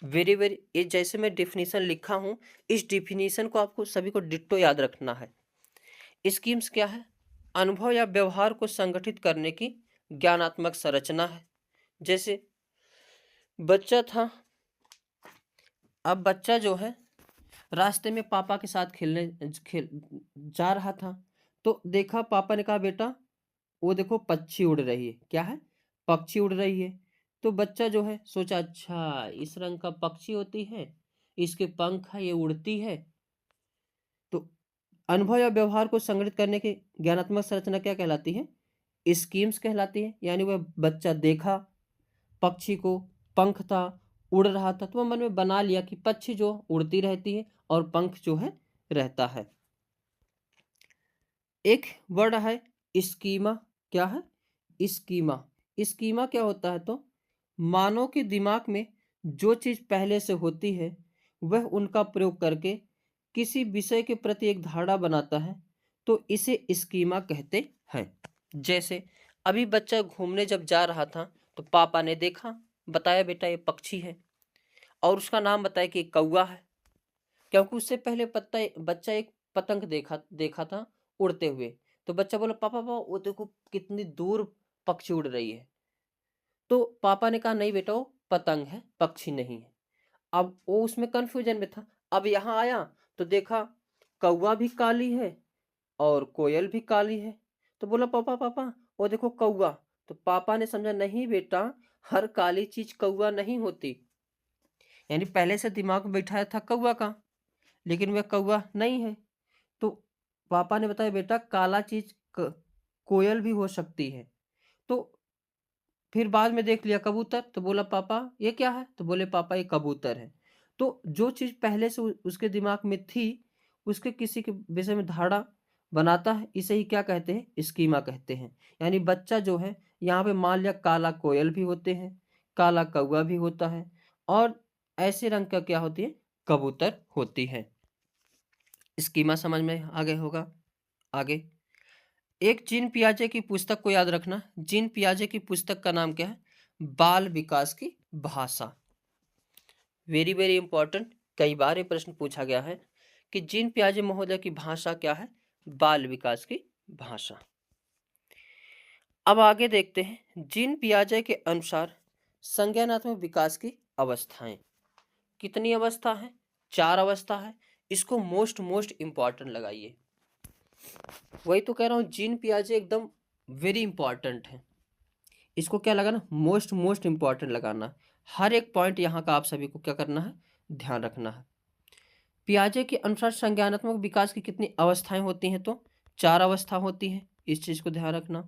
वेरी वेरी, ये जैसे मैं डिफिनीशन लिखा हूं, इस डिफिनीशन को आपको सभी को डिट्टो याद रखना है। स्कीम्स क्या है? अनुभव या व्यवहार को संगठित करने की ज्ञानात्मक संरचना है। जैसे बच्चा था, अब बच्चा जो है रास्ते में पापा के साथ खेल जा रहा था, तो देखा, पापा ने कहा बेटा वो देखो पक्षी उड़ रही है। क्या है? पक्षी उड़ रही है। तो बच्चा जो है सोचा, अच्छा इस रंग का पक्षी होती है, इसके पंख है, ये उड़ती है। तो अनुभव या व्यवहार को संगठित करने की ज्ञानात्मक संरचना क्या कहलाती है? स्कीम्स कहलाती है। यानी वह बच्चा देखा पक्षी को, पंख था, उड़ रहा था, तो वह मन में बना लिया कि पक्षी जो उड़ती रहती है और पंख जो है रहता है। एक वर्ड है स्कीमा। क्या है? स्कीमा। स्कीमा क्या होता है? तो मानव के दिमाग में जो चीज पहले से होती है वह उनका प्रयोग करके किसी विषय के प्रति एक धारणा बनाता है, तो इसे स्कीमा कहते हैं। जैसे अभी बच्चा घूमने जब जा रहा था, तो पापा ने देखा, बताया बेटा ये पक्षी है, और उसका नाम बताया कि कौवा है, क्योंकि उससे पहले बच्चा एक पतंग देखा देखा था उड़ते हुए। तो बच्चा बोला, पापा पापा वो देखो कितनी दूर पक्षी उड़ रही है। तो पापा ने कहा, नहीं बेटा वो पतंग है, पक्षी नहीं है। अब वो उसमें कंफ्यूजन में था। अब यहाँ आया तो देखा कौवा भी काली है और कोयल भी काली है। तो बोला, पापा पापा वो देखो कौवा। तो पापा ने समझा, नहीं बेटा, हर काली चीज कौवा नहीं होती। यानी पहले से दिमाग में बैठाया था कौवा का, लेकिन वह कौवा नहीं है। तो पापा ने बताया, बेटा काला चीज कोयल भी हो सकती है। तो फिर बाद में देख लिया कबूतर, तो बोला पापा ये क्या है? तो बोले पापा ये कबूतर है। तो जो चीज पहले से उसके दिमाग में थी, उसके किसी के विषय में धारणा बनाता है, इसे ही क्या कहते हैं? स्कीमा कहते हैं। यानी बच्चा जो है यहाँ पे मान लिया काला कोयल भी होते हैं, काला कौवा भी होता है, और ऐसे रंग का क्या होती है? कबूतर होती है। स्कीमा समझ में आ गए होगा। आगे एक जीन पियाजे की पुस्तक को याद रखना। जीन पियाजे की पुस्तक का नाम क्या है? बाल विकास की भाषा। वेरी वेरी इंपॉर्टेंट, कई बार ये प्रश्न पूछा गया है कि जीन पियाजे महोदय की भाषा क्या है? बाल विकास की भाषा। अब आगे देखते हैं, जीन पियाजे के अनुसार संज्ञानात्मक विकास की अवस्थाएं कितनी अवस्था है? 4 अवस्था है। इसको मोस्ट इंपॉर्टेंट लगाइए। वही तो कह रहा हूँ, जीन पियाजे एकदम वेरी इंपॉर्टेंट है। इसको क्या लगाना? मोस्ट इंपॉर्टेंट लगाना। हर एक पॉइंट यहाँ का आप सभी को क्या करना है? ध्यान रखना है। पियाजे के अनुसार संज्ञानात्मक विकास की कितनी अवस्थाएं होती हैं? तो 4 अवस्था होती हैं। इस चीज को ध्यान रखना।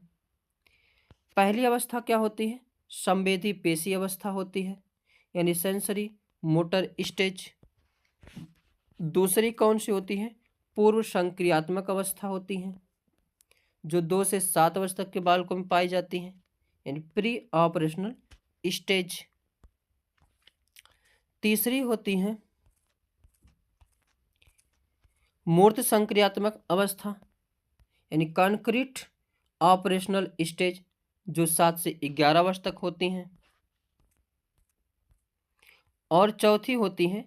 पहली अवस्था क्या होती है? संवेदी पेशी अवस्था होती है, यानी सेंसरी मोटर स्टेज। दूसरी कौन सी होती है? पूर्व संक्रियात्मक अवस्था होती है, जो 2 से 7 वर्ष तक के बालकों में पाई जाती हैं, यानी प्री ऑपरेशनल स्टेज। तीसरी होती है मूर्त संक्रियात्मक अवस्था, यानी कॉन्क्रीट ऑपरेशनल स्टेज, जो 7 से 11 वर्ष तक होती हैं। और चौथी होती है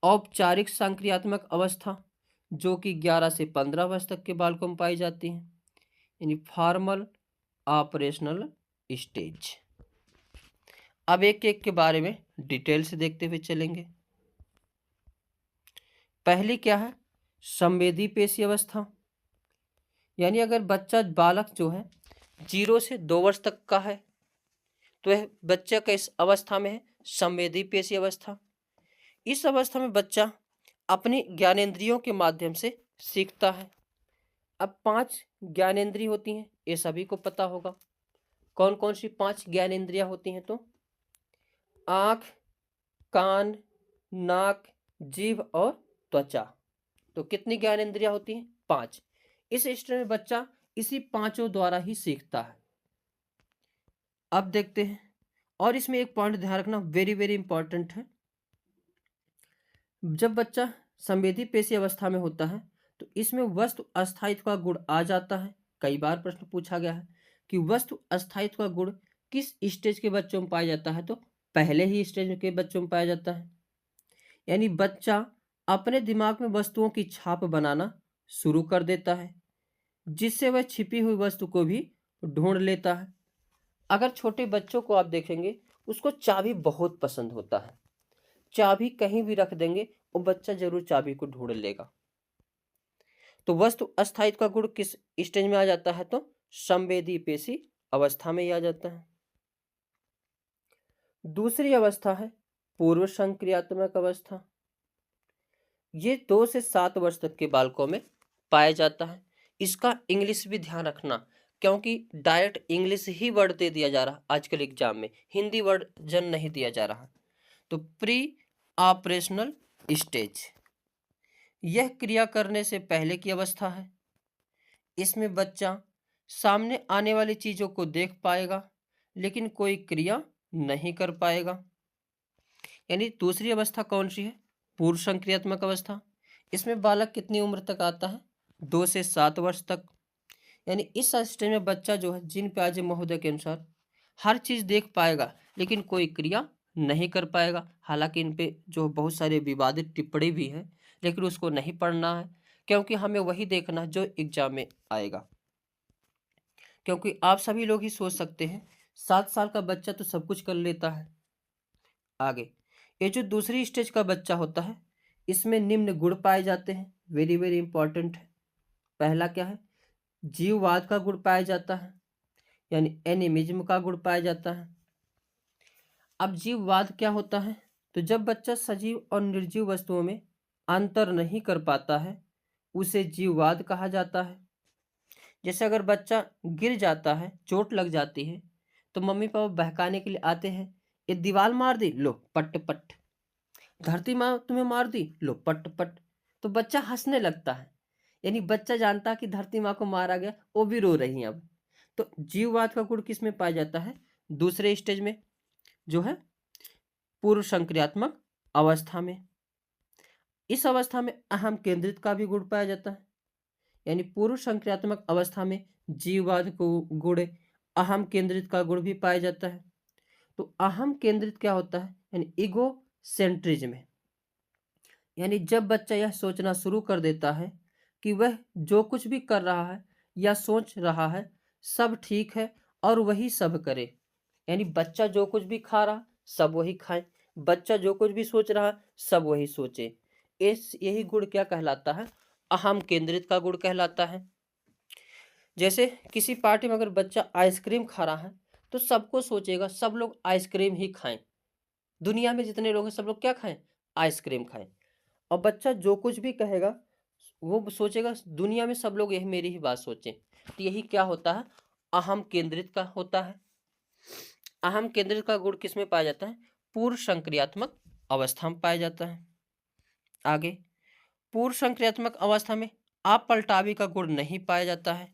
औपचारिक संक्रियात्मक अवस्था, जो कि 11 से 15 वर्ष तक के बालकों में पाई जाती हैं, यानी फॉर्मल ऑपरेशनल स्टेज। अब एक एक के बारे में डिटेल से देखते हुए चलेंगे। पहली क्या है? संवेदी पेशी अवस्था, यानी अगर बच्चा बालक जो है 0 से 2 वर्ष तक का है, तो वह बच्चा का इस अवस्था में है संवेदी पेशी अवस्था। इस अवस्था में बच्चा अपनी ज्ञानेंद्रियों के माध्यम से सीखता है। अब 5 ज्ञानेंद्रिय होती हैं, ये सभी को पता होगा। कौन कौन सी 5 ज्ञानेंद्रियां होती हैं? तो आँख, कान, नाक, जीभ और त्वचा। तो कितनी ज्ञानेंद्रियां होती हैं? 5। इस स्टेज में बच्चा इसी पांचों द्वारा ही सीखता है। अब देखते हैं, और इसमें एक पॉइंट ध्यान रखना, वेरी वेरी इंपॉर्टेंट है। जब बच्चा संवेदी पेशी अवस्था में होता है तो इसमें वस्तु अस्थायित्व का गुण आ जाता है। कई बार प्रश्न पूछा गया है कि वस्तु अस्थायित्व का गुण किस स्टेज के बच्चों में पाया जाता है, तो पहले ही स्टेज के बच्चों में पाया जाता है। यानी बच्चा अपने दिमाग में वस्तुओं की छाप बनाना शुरू कर देता है, जिससे वह छिपी हुई वस्तु को भी ढूंढ लेता है। अगर छोटे बच्चों को आप देखेंगे, उसको चाबी बहुत पसंद होता है। चाबी कहीं भी रख देंगे, वो बच्चा जरूर चाबी को ढूंढ लेगा। तो वस्तु अस्थायित्व का गुण किस स्टेज में आ जाता है, तो संवेदी पेशी अवस्था में ही आ जाता है। दूसरी अवस्था है पूर्व संक्रियात्मक अवस्था। ये 2 से 7 वर्ष तक के बालकों में पाया जाता है। इसका इंग्लिश भी ध्यान रखना, क्योंकि डायरेक्ट इंग्लिश ही वर्ड दे दिया जा रहा आजकल एग्जाम में, हिंदी वर्जन नहीं दिया जा रहा। तो प्री ऑपरेशनल स्टेज, यह क्रिया करने से पहले की अवस्था है। इसमें बच्चा सामने आने वाली चीजों को देख पाएगा, लेकिन कोई क्रिया नहीं कर पाएगा। यानी दूसरी अवस्था कौन सी है, पूर्व संक्रियात्मक अवस्था। इसमें बालक कितनी उम्र तक आता है, 2 से 7 वर्ष तक। यानी इस स्टेज में बच्चा जो है जिन प्याजे महोदय के अनुसार हर चीज देख पाएगा, लेकिन कोई क्रिया नहीं कर पाएगा। हालांकि इन पे जो बहुत सारे विवादित टिप्पणी भी है, लेकिन उसको नहीं पढ़ना है, क्योंकि हमें वही देखना जो एग्जाम में आएगा। क्योंकि आप सभी लोग ही सोच सकते हैं 7 साल का बच्चा तो सब कुछ कर लेता है। आगे, ये जो दूसरी स्टेज का बच्चा होता है, इसमें निम्न गुण पाए जाते हैं, वेरी वेरी इंपॉर्टेंट है। पहला क्या है, जीववाद का गुण पाया जाता है, यानी एनिमिज्म का गुण पाया जाता है। अब जीववाद क्या होता है, तो जब बच्चा सजीव और निर्जीव वस्तुओं में अंतर नहीं कर पाता है, उसे जीववाद कहा जाता है। जैसे अगर बच्चा गिर जाता है, चोट लग जाती है, तो मम्मी पापा बहकाने के लिए आते हैं, ये दीवार मार दी, लो पट पट, धरती माँ तुम्हें मार दी, लो पट पट। तो बच्चा हंसने लगता है, यानी बच्चा जानता है कि धरती माँ को मारा गया, वो भी रो रही है अब। तो जीववाद का गुण किस में पाया जाता है, दूसरे स्टेज में, जो है पूर्व संक्रियात्मक अवस्था में। इस अवस्था में अहम केंद्रित का भी गुण पाया जाता है। यानी पूर्व संक्रियात्मक अवस्था में जीववाद को गुण, अहम केंद्रित का गुण भी पाया जाता है। तो अहम केंद्रित क्या होता है, यानी ईगो सेंट्रिज्म। यानी जब बच्चा यह सोचना शुरू कर देता है कि वह जो कुछ भी कर रहा है या सोच रहा है सब ठीक है और वही सब करे। यानी बच्चा जो कुछ भी खा रहा सब वही खाए, बच्चा जो कुछ भी सोच रहा सब वही सोचे। यही गुण क्या कहलाता है, अहम केंद्रित का गुण कहलाता है। जैसे किसी पार्टी में अगर बच्चा आइसक्रीम खा रहा है तो सबको सोचेगा सब लोग आइसक्रीम ही खाएं, दुनिया में जितने लोग हैं सब लोग क्या खाएं, आइसक्रीम खाएं। और बच्चा जो कुछ भी कहेगा वो सोचेगा दुनिया में सब लोग यही मेरी ही बात सोचें। तो यही क्या होता है, अहम केंद्रित का होता है। अहम केंद्रित का गुण किस में पाया जाता है, पूर्व संक्रियात्मक अवस्था में पाया जाता है। आगे, पूर्व संक्रियात्मक अवस्था में अपलटावी का गुण नहीं पाया जाता है।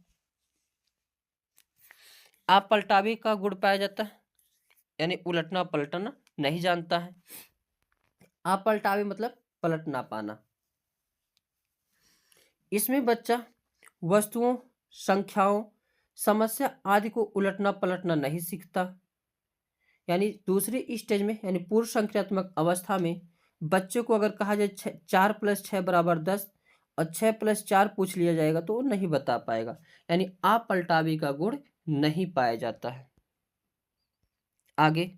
अपलटावी का गुण पाया जाता है, यानी उलटना पलटना नहीं जानता है। अपलटावी मतलब पलट ना पाना। इसमें बच्चा वस्तुओं, संख्याओं, समस्या आदि को उलटना पलटना नहीं सीखता। यानी दूसरी स्टेज में, यानी पूर्व संक्रियात्मक अवस्था में बच्चे को अगर कहा जाए 4 + 6 = 10 और 6 + 4 पूछ लिया जाएगा तो वो नहीं बता पाएगा। यानी अपलटावी का गुण नहीं पाया जाता है। आगे,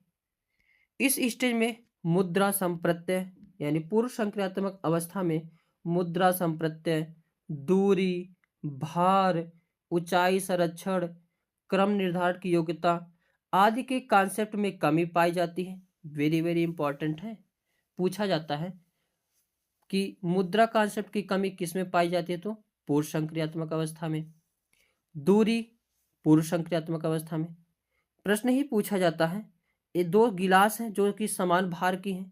इस स्टेज में मुद्रा संप्रत्यय, यानी पूर्व संक्रियात्मक अवस्था में मुद्रा संप्रत्यय, दूरी, भार, ऊंचाई संरक्षण, क्रम निर्धारण की योग्यता आदि के कॉन्सेप्ट में कमी पाई जाती है। वेरी वेरी इंपॉर्टेंट है, पूछा जाता है कि मुद्रा कॉन्सेप्ट की कमी किस में पाई जाती है, तो पूर्व संक्रियात्मक अवस्था में। दूरी पूर्व संक्रियात्मक अवस्था में। प्रश्न ही पूछा जाता है, ये 2 गिलास हैं जो कि समान भार की हैं,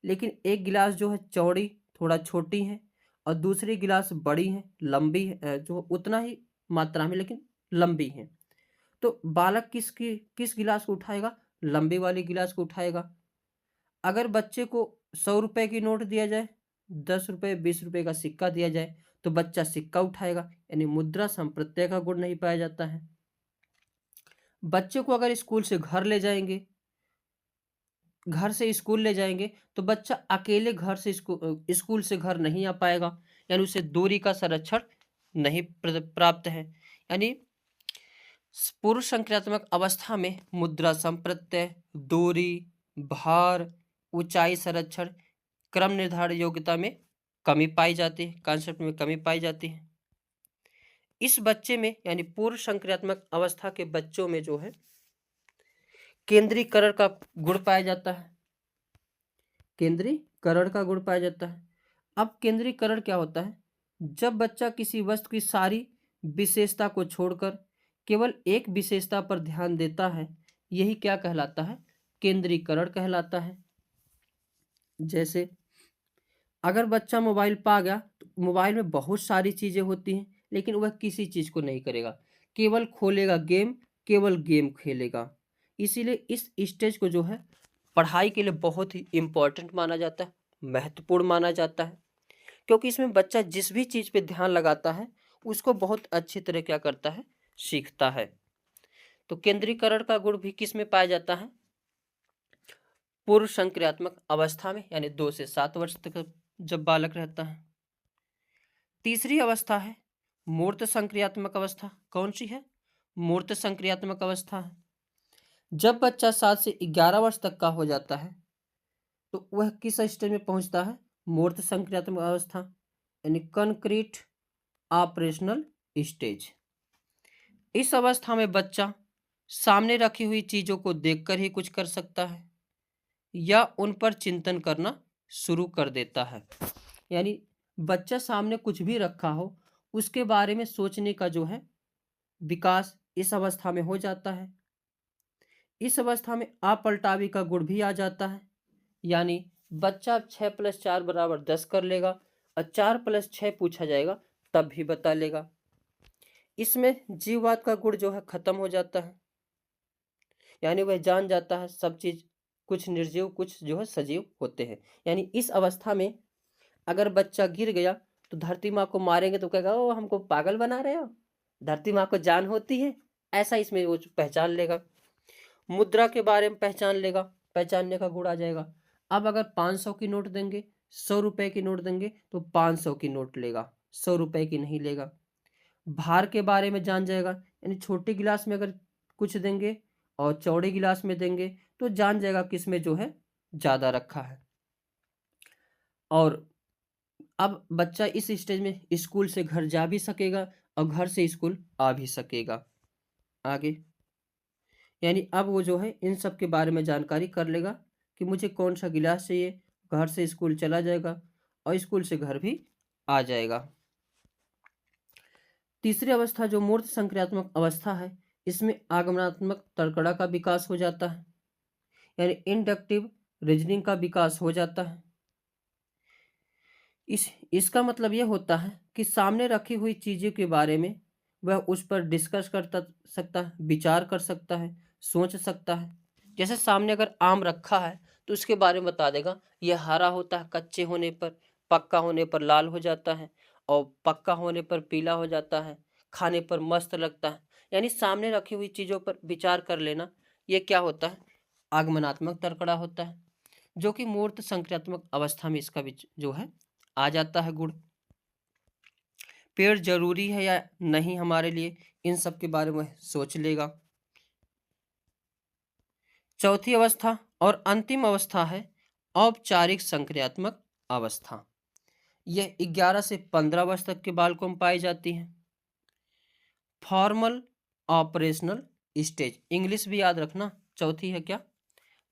लेकिन एक गिलास जो है चौड़ी थोड़ा छोटी है और दूसरी गिलास बड़ी है, लंबी है, जो उतना ही मात्रा में लेकिन लंबी है। तो बालक किस गिलास को उठाएगा? लंबी वाली गिलास को उठाएगा। अगर बच्चे को 100 रुपए की नोट दिया जाए, 10 रुपए 20 रुपए का सिक्का दिया जाए, तो बच्चा सिक्का उठाएगा, यानी मुद्रा संप्रत्यय का गुण नहीं पाया जाता है। बच्चे को अगर घर से स्कूल ले जाएंगे, तो बच्चा अकेले स्कूल से घर नहीं आ पाएगा, यानी उसे दूरी का संरक्षण नहीं प्राप्त है। यानी पूर्व संक्रियात्मक अवस्था में मुद्रा संप्रत्यय, दूरी, भार, ऊंचाई संरक्षण, क्रम निर्धारण योग्यता में कमी पाई जाती है, कॉन्सेप्ट में कमी पाई जाती है। इस बच्चे में यानी पूर्व संक्रियात्मक अवस्था के बच्चों में जो है केंद्रीकरण का गुण पाया जाता है। केंद्रीकरण का गुण पाया जाता है। अब केंद्रीकरण क्या होता है? जब बच्चा किसी वस्तु की सारी विशेषता को छोड़कर केवल एक विशेषता पर ध्यान देता है, यही क्या कहलाता है? केंद्रीकरण कहलाता है। जैसे अगर बच्चा मोबाइल पा गया, तो मोबाइल में बहुत सारी चीजें होती हैं, लेकिन वह किसी चीज को नहीं करेगा, केवल खोलेगा गेम, केवल गेम खेलेगा। इसीलिए इस स्टेज को जो है पढ़ाई के लिए बहुत ही इम्पोर्टेंट माना जाता है, महत्वपूर्ण माना जाता है, क्योंकि इसमें बच्चा जिस भी चीज पे ध्यान लगाता है उसको बहुत अच्छी तरह क्या करता है? सीखता है। तो केंद्रीकरण का गुण भी किस में पाया जाता है? पूर्व संक्रियात्मक अवस्था में, यानी 2 से 7 वर्ष तक जब बालक रहता है। तीसरी अवस्था है मूर्त संक्रियात्मक अवस्था। कौन सी है? मूर्त संक्रियात्मक अवस्था है। जब बच्चा 7 से 11 वर्ष तक का हो जाता है, तो वह किस स्टेज में पहुंचता है? मूर्त संक्रियात्मक अवस्था, यानी कंक्रीट ऑपरेशनल स्टेज। इस अवस्था में बच्चा सामने रखी हुई चीजों को देखकर ही कुछ कर सकता है या उन पर चिंतन करना शुरू कर देता है। यानी बच्चा सामने कुछ भी रखा हो, उसके बारे में सोचने का जो है विकास इस अवस्था में हो जाता है। इस अवस्था में अपलटावी का गुण भी आ जाता है, यानी बच्चा 6 + 4 = 10 कर लेगा और 4 + 6 पूछा जाएगा तब भी बता लेगा। इसमें जीववाद का गुण जो है खत्म हो जाता है, यानी वह जान जाता है सब चीज, कुछ निर्जीव कुछ जो है सजीव होते हैं। यानी इस अवस्था में अगर बच्चा गिर गया तो धरती माँ को मारेंगे तो कहेगा ओ हमको पागल बना रहे हो, धरती माँ को जान होती है, ऐसा इसमें वो पहचान लेगा। मुद्रा के बारे में पहचान लेगा, पहचानने का गुण आ जाएगा। अब अगर 500 की नोट देंगे, 100 रुपए की नोट देंगे, तो 500 की नोट लेगा, 100 रुपए की नहीं लेगा। भार के बारे में जान जाएगा, यानी छोटे गिलास में अगर कुछ देंगे और चौड़े गिलास में देंगे तो जान जाएगा किसमें जो है ज्यादा रखा है। और अब बच्चा इस स्टेज में स्कूल से घर जा भी सकेगा और घर से स्कूल आ भी सकेगा। आगे यानी अब वो जो है इन सब के बारे में जानकारी कर लेगा कि मुझे कौन सा गिलास चाहिए, घर से स्कूल चला जाएगा और स्कूल से घर भी आ जाएगा। तीसरी अवस्था जो मूर्त संक्रियात्मक अवस्था है, इसमें आगमनात्मक तर्कड़ा का विकास हो जाता है, यानी इंडक्टिव रीजनिंग का विकास हो जाता है। इसका मतलब यह होता है कि सामने रखी हुई चीज़ों के बारे में वह उस पर डिस्कस कर सकता है, विचार कर सकता है, सोच सकता है। जैसे सामने अगर आम रखा है तो उसके बारे में बता देगा, यह हरा होता है कच्चे होने पर, पक्का होने पर लाल हो जाता है और पक्का होने पर पीला हो जाता है, खाने पर मस्त लगता है। यानी सामने रखी हुई चीज़ों पर विचार कर लेना, ये क्या होता है? आगमनात्मक तर्कड़ा होता है, जो कि मूर्त संक्रियात्मक अवस्था में इसका जो है आ जाता है गुण। पेड़ जरूरी है या नहीं हमारे लिए, इन सब के बारे में सोच लेगा। चौथी अवस्था और अंतिम अवस्था है औपचारिक संक्रियात्मक अवस्था। यह 11 से 15 वर्ष तक के बालकों में पाई जाती है। फॉर्मल ऑपरेशनल स्टेज, इंग्लिश भी याद रखना, चौथी है क्या?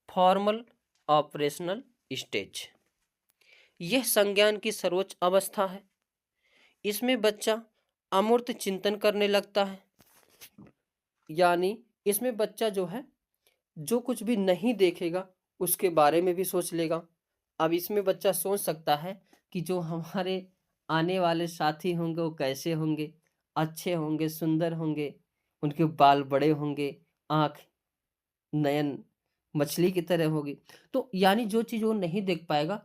Formal operational stage. यह संज्ञान की सर्वोच्च अवस्था है। इसमें बच्चा अमूर्त चिंतन करने लगता है, यानी इसमें बच्चा जो है जो कुछ भी नहीं देखेगा उसके बारे में भी सोच लेगा। अब इसमें बच्चा सोच सकता है कि जो हमारे आने वाले साथी होंगे वो कैसे होंगे, अच्छे होंगे, सुंदर होंगे, उनके बाल बड़े होंगे, आँख, नयन मछली की तरह होगी। तो यानी जो चीज़ वो नहीं देख पाएगा,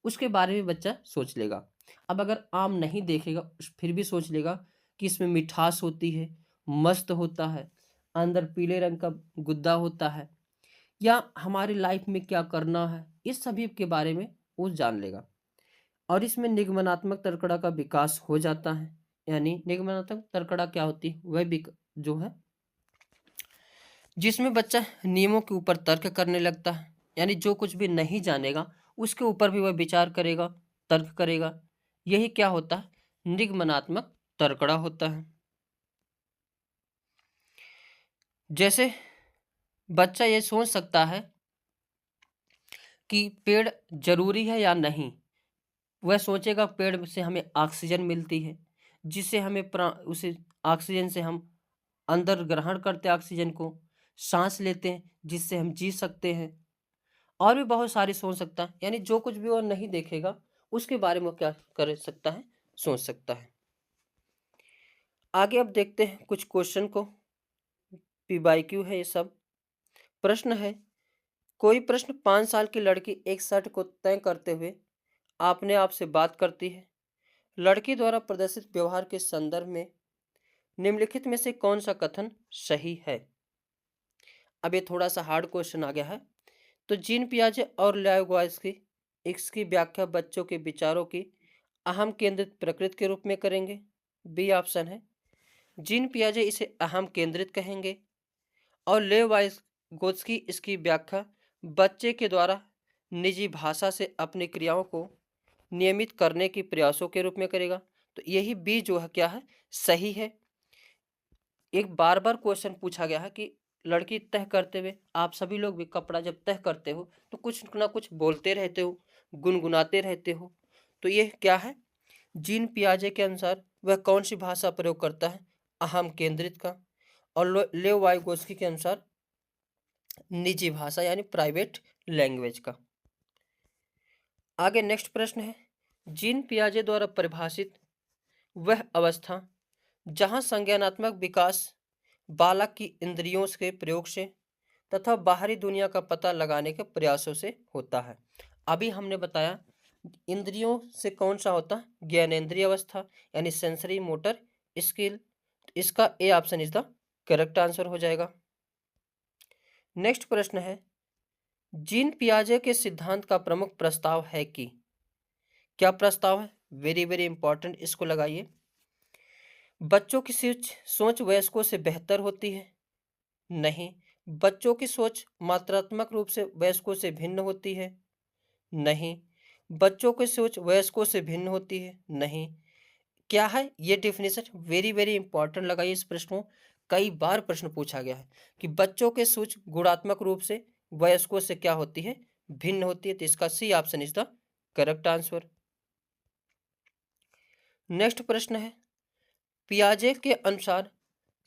उसके बारे में बच्चा सोच लेगा। अब अगर आम नहीं देखेगा, फिर भी सोच लेगा कि इसमें मिठास होती है, मस्त होता है, अंदर पीले रंग का गुद्दा होता है, या हमारी लाइफ में क्या करना है, इस सभी के बारे में वो जान लेगा। और इसमें निगमनात्मक तर्कड़ा का विकास हो जाता है। यानी निगमनात्मक तर्कड़ा क्या होती है, वह जो है जिसमें बच्चा नियमों के ऊपर तर्क करने लगता है। यानी जो कुछ भी नहीं जानेगा उसके ऊपर भी वह विचार करेगा, तर्क करेगा। यही क्या होता है, निगमनात्मक तर्कड़ा होता है। जैसे बच्चा ये सोच सकता है कि पेड़ जरूरी है या नहीं। वह सोचेगा पेड़ से हमें ऑक्सीजन मिलती है, जिससे हमें उसे ऑक्सीजन से हम अंदर ग्रहण करते हैं, ऑक्सीजन को सांस लेते हैं, जिससे हम जी सकते हैं। और भी बहुत सारी सोच सकता है। यानी जो कुछ भी वो नहीं देखेगा उसके बारे में वो क्या कर सकता है, सोच सकता है। आगे अब देखते हैं कुछ क्वेश्चन को। PYQ है ये सब। प्रश्न है, कोई प्रश्न 5 साल की लड़की एक शर्त को तय करते हुए अपने आप से बात करती है। लड़की द्वारा प्रदर्शित व्यवहार के संदर्भ में निम्नलिखित में से कौन सा कथन सही है। अब ये थोड़ा सा हार्ड क्वेश्चन आ गया है। तो जीन पियाजे और लाइब्वाल्स्की इसकी व्याख्या बच्चों के विचारों की अहम केंद्रित प्रकृति के रूप में करेंगे। बी ऑप्शन है। जीन पियाजे इसे अहम केंद्रित कहेंगे और लेवाइगोत्स्की इसकी व्याख्या बच्चे के द्वारा निजी भाषा से अपनी क्रियाओं को नियमित करने की प्रयासों के रूप में करेगा। तो यही बी जो है क्या है, सही है। एक बार बार क्वेश्चन पूछा गया है कि लड़की तह करते हुए आप सभी लोग भी कपड़ा जब तह करते हो तो कुछ ना कुछ बोलते रहते हो, गुनगुनाते रहते हो। तो ये क्या है, जीन पियाजे के अनुसार वह कौन सी भाषा प्रयोग करता है, अहम केंद्रित का। और लेव वाइगोत्स्की के अनुसार निजी भाषा यानी प्राइवेट लैंग्वेज का। आगे नेक्स्ट प्रश्न है, जीन पियाजे द्वारा परिभाषित वह अवस्था जहां संज्ञानात्मक विकास बालक की इंद्रियों के प्रयोग से तथा बाहरी दुनिया का पता लगाने के प्रयासों से होता है। अभी हमने बताया इंद्रियों से कौन सा होता है, ज्ञानेंद्रिय अवस्था यानी सेंसरी मोटर स्किल। इसका A option is the correct answer हो जाएगा। नेक्स्ट प्रश्न है, जीन पियाजे के सिद्धांत का प्रमुख प्रस्ताव है कि, क्या प्रस्ताव है, वेरी वेरी इंपॉर्टेंट, इसको लगाइए। बच्चों की सोच वयस्कों से बेहतर होती है। नहीं। बच्चों की सोच मात्रात्मक रूप से वयस्कों से भिन्न होती है। नहीं। बच्चों की सोच वयस्कों से भिन्न होती है। नहीं। क्या है ये डेफिनेशन, वेरी वेरी इंपॉर्टेंट लगाइए इस प्रश्न को। कई बार प्रश्न पूछा गया है कि बच्चों के सोच गुणात्मक रूप से वयस्कों से क्या होती है, भिन्न होती है। तो इसका C option is the correct answer. Next प्रश्न है, पियाजे के अनुसार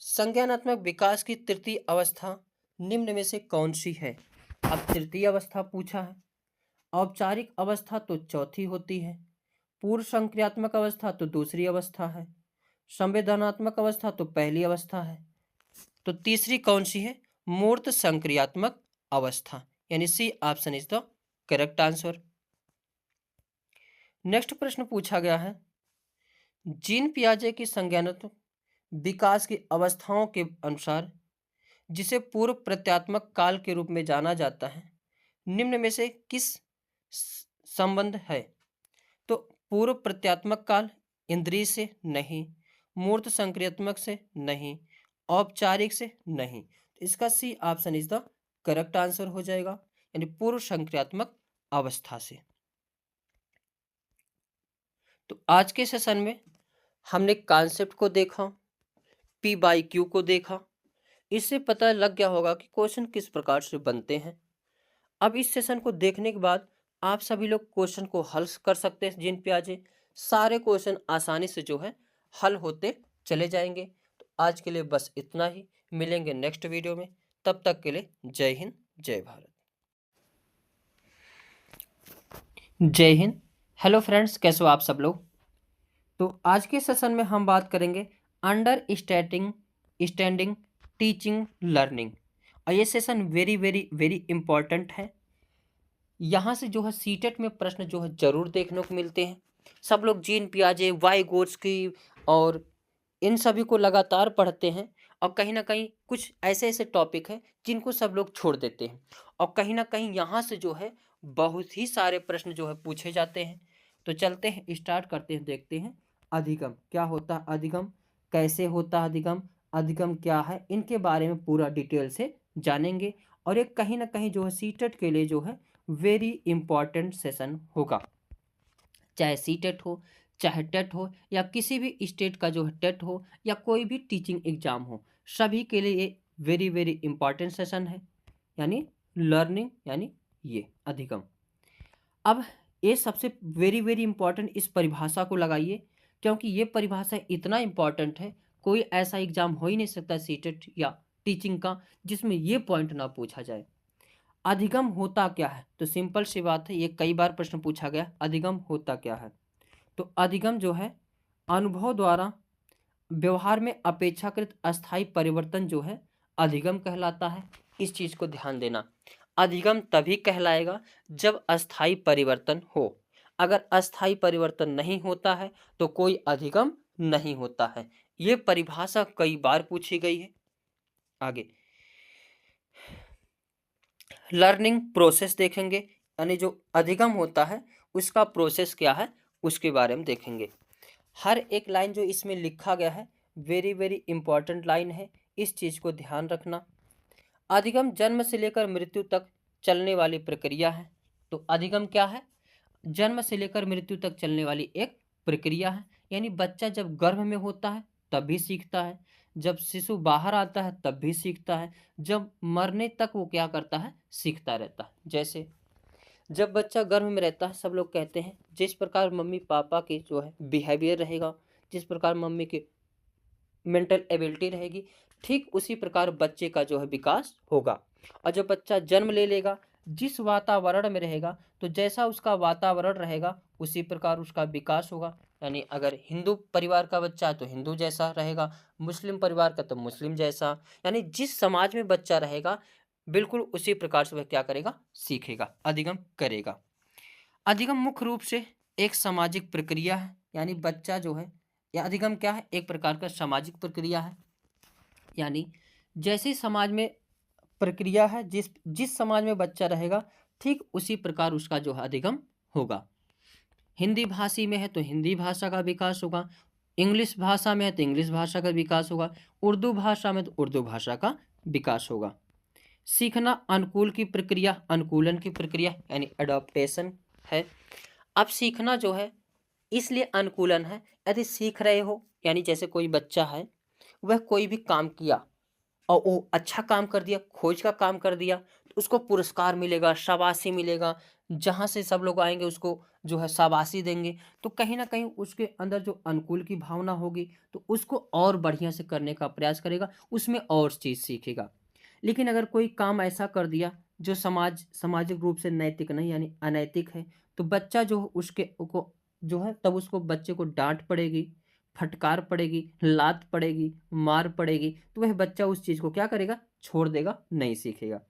संज्ञानात्मक विकास की तृतीय अवस्था निम्न में से कौन सी है। अब तृतीय अवस्था पूछा है। औपचारिक अवस्था तो चौथी होती है, पूर्व संक्रियात्मक अवस्था तो दूसरी अवस्था है, संवेदनात्मक अवस्था तो पहली अवस्था है। तो तीसरी कौन सी है, मूर्त संक्रियात्मक अवस्था, यानी C option is the correct answer. Next प्रश्न पूछा गया है, जीन पियाजे की संज्ञानात्मक विकास की अवस्थाओं के अनुसार जिसे पूर्व प्रत्यात्मक काल के रूप में जाना जाता है, निम्न में से किस संबंध है। तो पूर्व प्रत्यात्मक काल इंद्रिय से नहीं, मूर्त संक्रियात्मक से नहीं, औपचारिक से नहीं। तो इसका C option is the correct answer हो जाएगा, यानी पूर्व संक्रियात्मक अवस्था से। तो आज के सेशन में हमने कॉन्सेप्ट को देखा, PYQ को देखा। इससे पता लग गया होगा कि क्वेश्चन किस प्रकार से बनते हैं। अब इस सेशन को देखने के बाद आप सभी लोग क्वेश्चन को हल कर सकते हैं। जीन पियाजे सारे क्वेश्चन आसानी से जो है हल होते चले जाएंगे। तो आज के लिए बस इतना ही, मिलेंगे नेक्स्ट वीडियो में। तब तक के लिए जय हिंद, जय भारत। जय हिंद। हेलो फ्रेंड्स, कैसे हो आप सब लोग। तो आज के सेशन में हम बात करेंगे स्टैंडिंग टीचिंग लर्निंग, और ये session very very very important है। यहाँ से जो है सीटेट में प्रश्न जो है जरूर देखने को मिलते हैं। सब लोग जीन पियाजे, वाइगोत्स्की और इन सभी को लगातार पढ़ते हैं, और कहीं ना कहीं कुछ ऐसे ऐसे टॉपिक हैं जिनको सब लोग छोड़ देते हैं, और कहीं ना कहीं यहाँ से जो है बहुत ही सारे प्रश्न जो है पूछे जाते हैं। तो चलते हैं, स्टार्ट करते हैं, देखते हैं अधिगम क्या होता है, अधिगम कैसे होता है, अधिगम अधिगम क्या है, इनके बारे में पूरा डिटेल से जानेंगे। और एक कहीं ना कहीं जो है सीटेट के लिए जो है वेरी इंपॉर्टेंट सेशन होगा। चाहे सीटेट हो, चाहे टेट हो, या किसी भी स्टेट का जो है टेट हो, या कोई भी टीचिंग एग्जाम हो, सभी के लिए ये वेरी वेरी इंपॉर्टेंट सेशन है, यानी लर्निंग, यानी ये अधिगम। अब ये सबसे वेरी वेरी इंपॉर्टेंट इस परिभाषा को लगाइए, क्योंकि ये परिभाषा इतना इंपॉर्टेंट है, कोई ऐसा एग्जाम हो ही नहीं सकता सीटेट या टीचिंग का जिसमें ये पॉइंट ना पूछा जाए। अधिगम होता क्या है? तो सिंपल सी बात है, ये कई बार प्रश्न पूछा गया, अधिगम होता क्या है। तो अधिगम जो है अनुभव द्वारा व्यवहार में अपेक्षाकृत अस्थायी परिवर्तन जो है अधिगम कहलाता है। इस चीज को ध्यान देना, अधिगम तभी कहलाएगा जब अस्थायी परिवर्तन हो। अगर अस्थायी परिवर्तन नहीं होता है तो कोई अधिगम नहीं होता है। ये परिभाषा कई बार पूछी गई है। आगे लर्निंग प्रोसेस देखेंगे, यानी जो अधिगम होता है उसका प्रोसेस क्या है उसके बारे में देखेंगे। हर एक लाइन जो इसमें लिखा गया है वेरी वेरी इंपॉर्टेंट लाइन है, इस चीज़ को ध्यान रखना। अधिगम जन्म से लेकर मृत्यु तक चलने वाली प्रक्रिया है। तो अधिगम क्या है? जन्म से लेकर मृत्यु तक चलने वाली एक प्रक्रिया है, यानी बच्चा जब गर्भ में होता है तब भी सीखता है, जब शिशु बाहर आता है तब भी सीखता है, जब मरने तक वो क्या करता है, सीखता रहता है। जैसे जब बच्चा गर्भ में रहता है, सब लोग कहते हैं जिस प्रकार मम्मी पापा की जो है बिहेवियर रहेगा, जिस प्रकार मम्मी की मेंटल एबिलिटी रहेगी, ठीक उसी प्रकार बच्चे का जो है विकास होगा। और जब बच्चा जन्म ले लेगा, जिस वातावरण में रहेगा, तो जैसा उसका वातावरण रहेगा उसी प्रकार उसका विकास होगा। यानी अगर हिंदू परिवार का बच्चा है तो हिंदू जैसा रहेगा, मुस्लिम परिवार का तो मुस्लिम जैसा, यानी जिस समाज में बच्चा रहेगा बिल्कुल उसी प्रकार से वह क्या करेगा, सीखेगा, अधिगम करेगा। अधिगम मुख्य रूप से एक सामाजिक प्रक्रिया है, यानी बच्चा जो है, या अधिगम क्या है, एक प्रकार का सामाजिक प्रक्रिया है। यानी जैसे समाज में प्रक्रिया है, जिस जिस समाज में बच्चा रहेगा ठीक उसी प्रकार उसका जो है अधिगम होगा। हिंदी भाषी में है तो हिंदी भाषा का विकास होगा, इंग्लिश भाषा में है तो इंग्लिश भाषा का विकास होगा, उर्दू भाषा में तो उर्दू भाषा का विकास होगा। सीखना अनुकूल की प्रक्रिया, अनुकूलन की प्रक्रिया यानी अडॉप्टेशन है। अब सीखना जो है इसलिए अनुकूलन है, यदि सीख रहे हो, यानी जैसे कोई बच्चा है वह कोई भी काम किया और वो अच्छा काम कर दिया, खोज का काम कर दिया, तो उसको पुरस्कार मिलेगा, शाबाशी मिलेगा, जहाँ से सब लोग आएंगे उसको जो है शाबाशी देंगे। तो कहीं ना कहीं उसके अंदर जो अनुकूल की भावना होगी तो उसको और बढ़िया से करने का प्रयास करेगा, उसमें और चीज़ सीखेगा। लेकिन अगर कोई काम ऐसा कर दिया जो सामाजिक रूप से नैतिक नहीं यानी अनैतिक है, तो बच्चा जो उसके को जो है तब उसको बच्चे को डांट पड़ेगी, फटकार पड़ेगी, लात पड़ेगी, मार पड़ेगी, तो वह बच्चा उस चीज़ को क्या करेगा, छोड़ देगा, नहीं सीखेगा।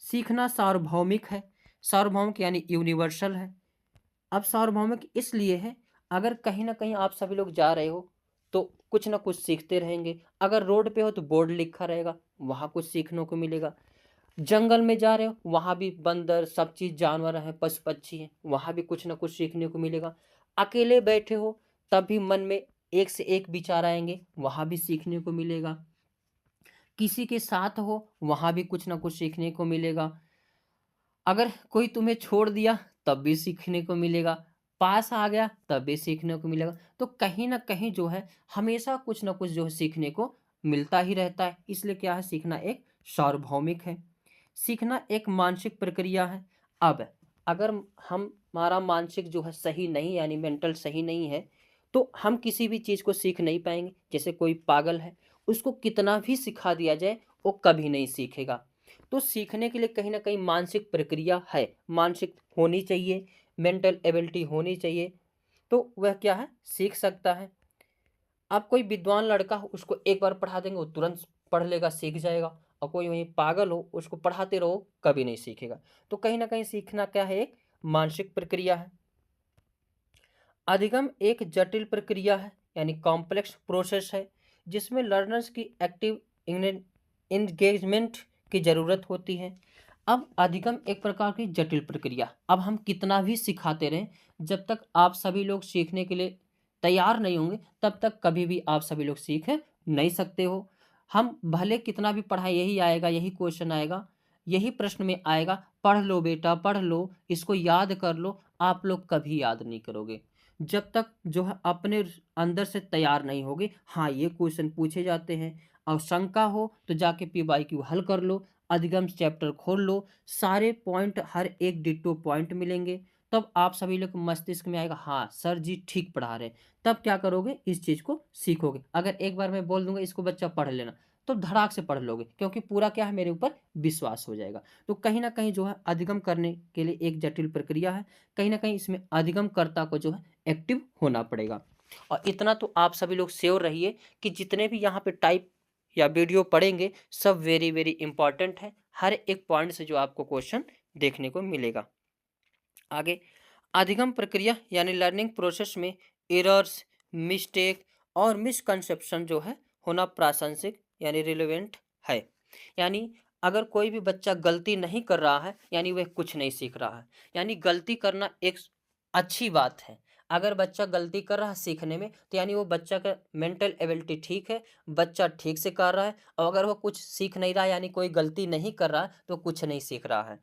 सीखना सार्वभौमिक है, सार्वभौमिक यानी यूनिवर्सल है। अब सार्वभौमिक इसलिए है, अगर कहीं ना कहीं आप सभी लोग जा रहे हो तो कुछ ना कुछ सीखते रहेंगे। अगर रोड पे हो तो बोर्ड लिखा रहेगा, वहाँ कुछ सीखने को मिलेगा। जंगल में जा रहे हो, वहाँ भी बंदर, सब चीज़, जानवर हैं, पशु पक्षी हैं, वहाँ भी कुछ ना कुछ सीखने को मिलेगा। अकेले बैठे हो तब भी मन में एक से एक विचार आएंगे, वहाँ भी सीखने को मिलेगा। किसी के साथ हो वहाँ भी कुछ ना कुछ सीखने को मिलेगा। अगर कोई तुम्हें छोड़ दिया तब भी सीखने को मिलेगा, पास आ गया तब भी सीखने को मिलेगा। तो कहीं ना कहीं जो है हमेशा कुछ ना कुछ जो है सीखने को मिलता ही रहता है, इसलिए क्या है, सीखना एक सार्वभौमिक है। सीखना एक मानसिक प्रक्रिया है। अब अगर हमारा मानसिक जो है सही नहीं, यानी मेंटल सही नहीं है, तो हम किसी भी चीज़ को सीख नहीं पाएंगे। जैसे कोई पागल है, उसको कितना भी सिखा दिया जाए वो कभी नहीं सीखेगा। तो सीखने के लिए कहीं ना कहीं मानसिक प्रक्रिया है, मानसिक होनी चाहिए, मेंटल एबिलिटी होनी चाहिए। तो वह क्या है, सीख सकता है। अब कोई विद्वान लड़का हो, उसको एक बार पढ़ा देंगे वो तुरंत पढ़ लेगा, सीख जाएगा। और कोई वहीं पागल हो, उसको पढ़ाते रहो, कभी नहीं सीखेगा। तो कहीं ना कहीं सीखना क्या है, एक मानसिक प्रक्रिया है। अधिगम एक जटिल प्रक्रिया है, यानी कॉम्प्लेक्स प्रोसेस है, जिसमें लर्नर्स की एक्टिव इंगेजमेंट की ज़रूरत होती है। अब अधिगम एक प्रकार की जटिल प्रक्रिया, अब हम कितना भी सिखाते रहें, जब तक आप सभी लोग सीखने के लिए तैयार नहीं होंगे, तब तक कभी भी आप सभी लोग सीख नहीं सकते हो। हम भले कितना भी पढ़ाएं, यही आएगा, यही क्वेश्चन आएगा, यही प्रश्न में आएगा, पढ़ लो बेटा पढ़ लो, इसको याद कर लो, आप लोग कभी याद नहीं करोगे जब तक जो है अपने अंदर से तैयार नहीं होगे। हाँ, ये क्वेश्चन पूछे जाते हैं, और शंका हो तो जाके PYQ हल कर लो, अधिगम चैप्टर खोल लो, सारे पॉइंट हर एक डिट्टो पॉइंट मिलेंगे। तब आप सभी लोग मस्तिष्क में आएगा, हाँ सर जी ठीक पढ़ा रहे हैं। तब क्या करोगे, इस चीज़ को सीखोगे। अगर एक बार मैं बोल दूंगा इसको बच्चा पढ़ लेना, तो धड़ाक से पढ़ लोगे, क्योंकि पूरा क्या है, मेरे ऊपर विश्वास हो जाएगा। तो कहीं ना कहीं जो है अधिगम करने के लिए एक जटिल प्रक्रिया है। कहीं ना कहीं इसमें अधिगमकर्ता को जो है एक्टिव होना पड़ेगा। और इतना तो आप सभी लोग श्योर रहिए कि जितने भी यहाँ पे टाइप या वीडियो पढ़ेंगे, सब वेरी वेरी इंपॉर्टेंट है। हर एक पॉइंट से जो आपको क्वेश्चन देखने को मिलेगा। आगे, अधिगम प्रक्रिया यानी लर्निंग प्रोसेस में एरर्स, मिस्टेक और मिसकंसेप्शन जो है होना प्रासंगिक यानी रिलेवेंट है। यानी अगर कोई भी बच्चा गलती नहीं कर रहा है, यानी वह कुछ नहीं सीख रहा है। यानी गलती करना एक अच्छी बात है। अगर बच्चा गलती कर रहा है सीखने में, तो यानी वो बच्चा का मेंटल एबिलिटी ठीक है, बच्चा ठीक से कर रहा है। और अगर वो कुछ सीख नहीं रहा, यानी कोई गलती नहीं कर रहा है, तो कुछ नहीं सीख रहा है।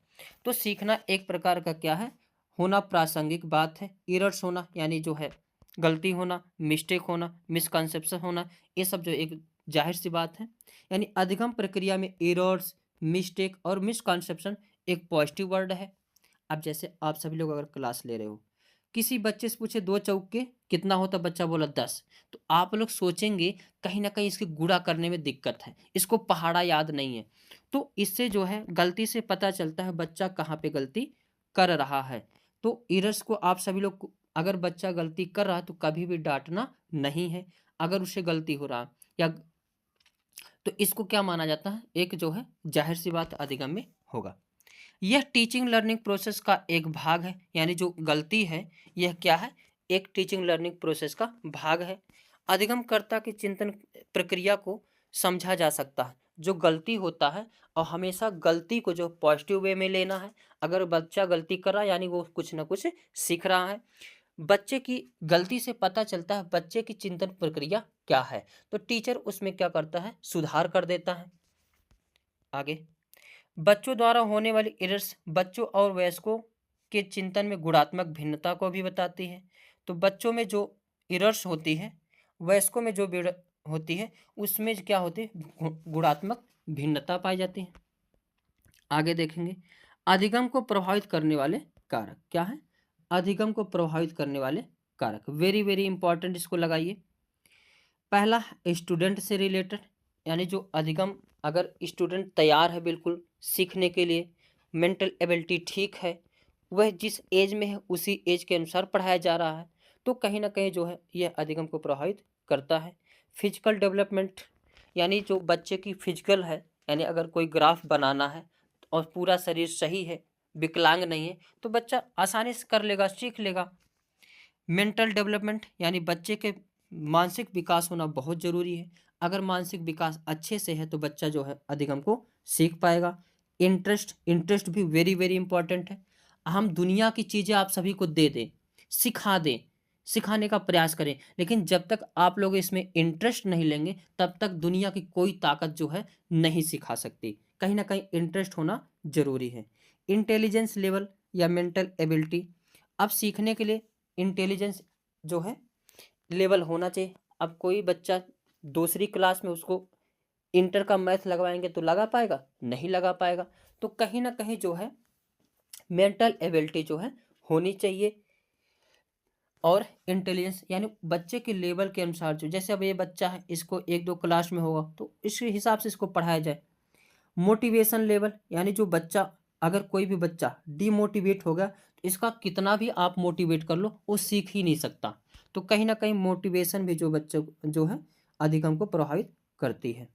तो सीखना एक प्रकार का क्या है, होना प्रासंगिक बात है। एरर्स होना यानी जो है गलती होना, मिस्टेक होना, मिसकंसेप्शन होना, ये सब जो एक जाहिर सी बात है। यानी अधिगम प्रक्रिया में एरर्स, मिस्टेक और मिसकंसेप्शन एक पॉजिटिव वर्ड है। अब जैसे आप सभी लोग अगर क्लास ले रहे हो, किसी बच्चे से पूछे 2 चौके कितना होता, बच्चा बोला 10, तो आप लोग सोचेंगे कहीं ना कहीं इसके गुणा करने में दिक्कत है, इसको पहाड़ा याद नहीं है। तो इससे जो है गलती से पता चलता है बच्चा कहाँ पे गलती कर रहा है। तो एरर्स को आप सभी लोग अगर बच्चा गलती कर रहा है तो कभी भी डांटना नहीं है। अगर उससे गलती हो रहा या तो इसको क्या माना जाता है, एक जो है जाहिर सी बात अधिगम में होगा। यह टीचिंग लर्निंग प्रोसेस का एक भाग है। यानी जो गलती है यह क्या है, एक टीचिंग लर्निंग प्रोसेस का भाग है। अधिगमकर्ता की चिंतन प्रक्रिया को समझा जा सकता है। जो गलती होता है, और हमेशा गलती को जो पॉजिटिव वे में लेना है। अगर बच्चा गलती कर रहा है, यानी वो कुछ ना कुछ सीख रहा है। बच्चे की गलती से पता चलता है बच्चे की चिंतन प्रक्रिया क्या है, तो टीचर उसमें क्या करता है, सुधार कर देता है। आगे, बच्चों द्वारा होने वाली एरर्स बच्चों और वयस्कों के चिंतन में गुणात्मक भिन्नता को भी बताती है। तो बच्चों में जो एरर्स होती है, वयस्कों में जो होती है, उसमें क्या होती है, गुणात्मक भिन्नता पाई जाती है। आगे देखेंगे, अधिगम को प्रभावित करने वाले कारक क्या है। अधिगम को प्रभावित करने वाले कारक वेरी वेरी इंपॉर्टेंट, इसको लगाइए। पहला, स्टूडेंट से रिलेटेड, यानी जो अधिगम, अगर स्टूडेंट तैयार है बिल्कुल सीखने के लिए, मेंटल एबिलिटी ठीक है, वह जिस एज में है उसी एज के अनुसार पढ़ाया जा रहा है, तो कहीं ना कहीं जो है यह अधिगम को प्रभावित करता है। फिजिकल डेवलपमेंट, यानी जो बच्चे की फिजिकल है, यानी अगर कोई ग्राफ बनाना है और पूरा शरीर सही है, विकलांग नहीं है, तो बच्चा आसानी से कर लेगा, सीख लेगा। मेंटल डेवलपमेंट, यानी बच्चे के मानसिक विकास होना बहुत ज़रूरी है। अगर मानसिक विकास अच्छे से है तो बच्चा जो है अधिगम को सीख पाएगा। इंटरेस्ट भी वेरी वेरी इंपॉर्टेंट है। हम दुनिया की चीज़ें आप सभी को दे दें, सिखा दें, सिखाने का प्रयास करें, लेकिन जब तक आप लोग इसमें इंटरेस्ट नहीं लेंगे, तब तक दुनिया की कोई ताकत जो है नहीं सिखा सकती। कहीं ना कहीं इंटरेस्ट होना ज़रूरी है। इंटेलिजेंस लेवल या मेंटल एबिलिटी, अब सीखने के लिए इंटेलिजेंस जो है लेवल होना चाहिए। अब कोई बच्चा दूसरी क्लास में उसको इंटर का मैथ लगवाएंगे तो लगा पाएगा, नहीं लगा पाएगा। तो कहीं ना कहीं जो है मेंटल एबिलिटी जो है होनी चाहिए। और इंटेलिजेंस यानी बच्चे के लेवल के अनुसार, जो जैसे अब ये बच्चा है, इसको 1-2 क्लास में होगा तो इस हिसाब से इसको पढ़ाया जाए। मोटिवेशन लेवल, यानी जो बच्चा अगर कोई भी बच्चा डीमोटिवेट हो गया तो इसका कितना भी आप मोटिवेट कर लो वो सीख ही नहीं सकता। तो कहीं ना कहीं मोटिवेशन भी जो बच्चों जो है अधिक हमको प्रभावित करती है।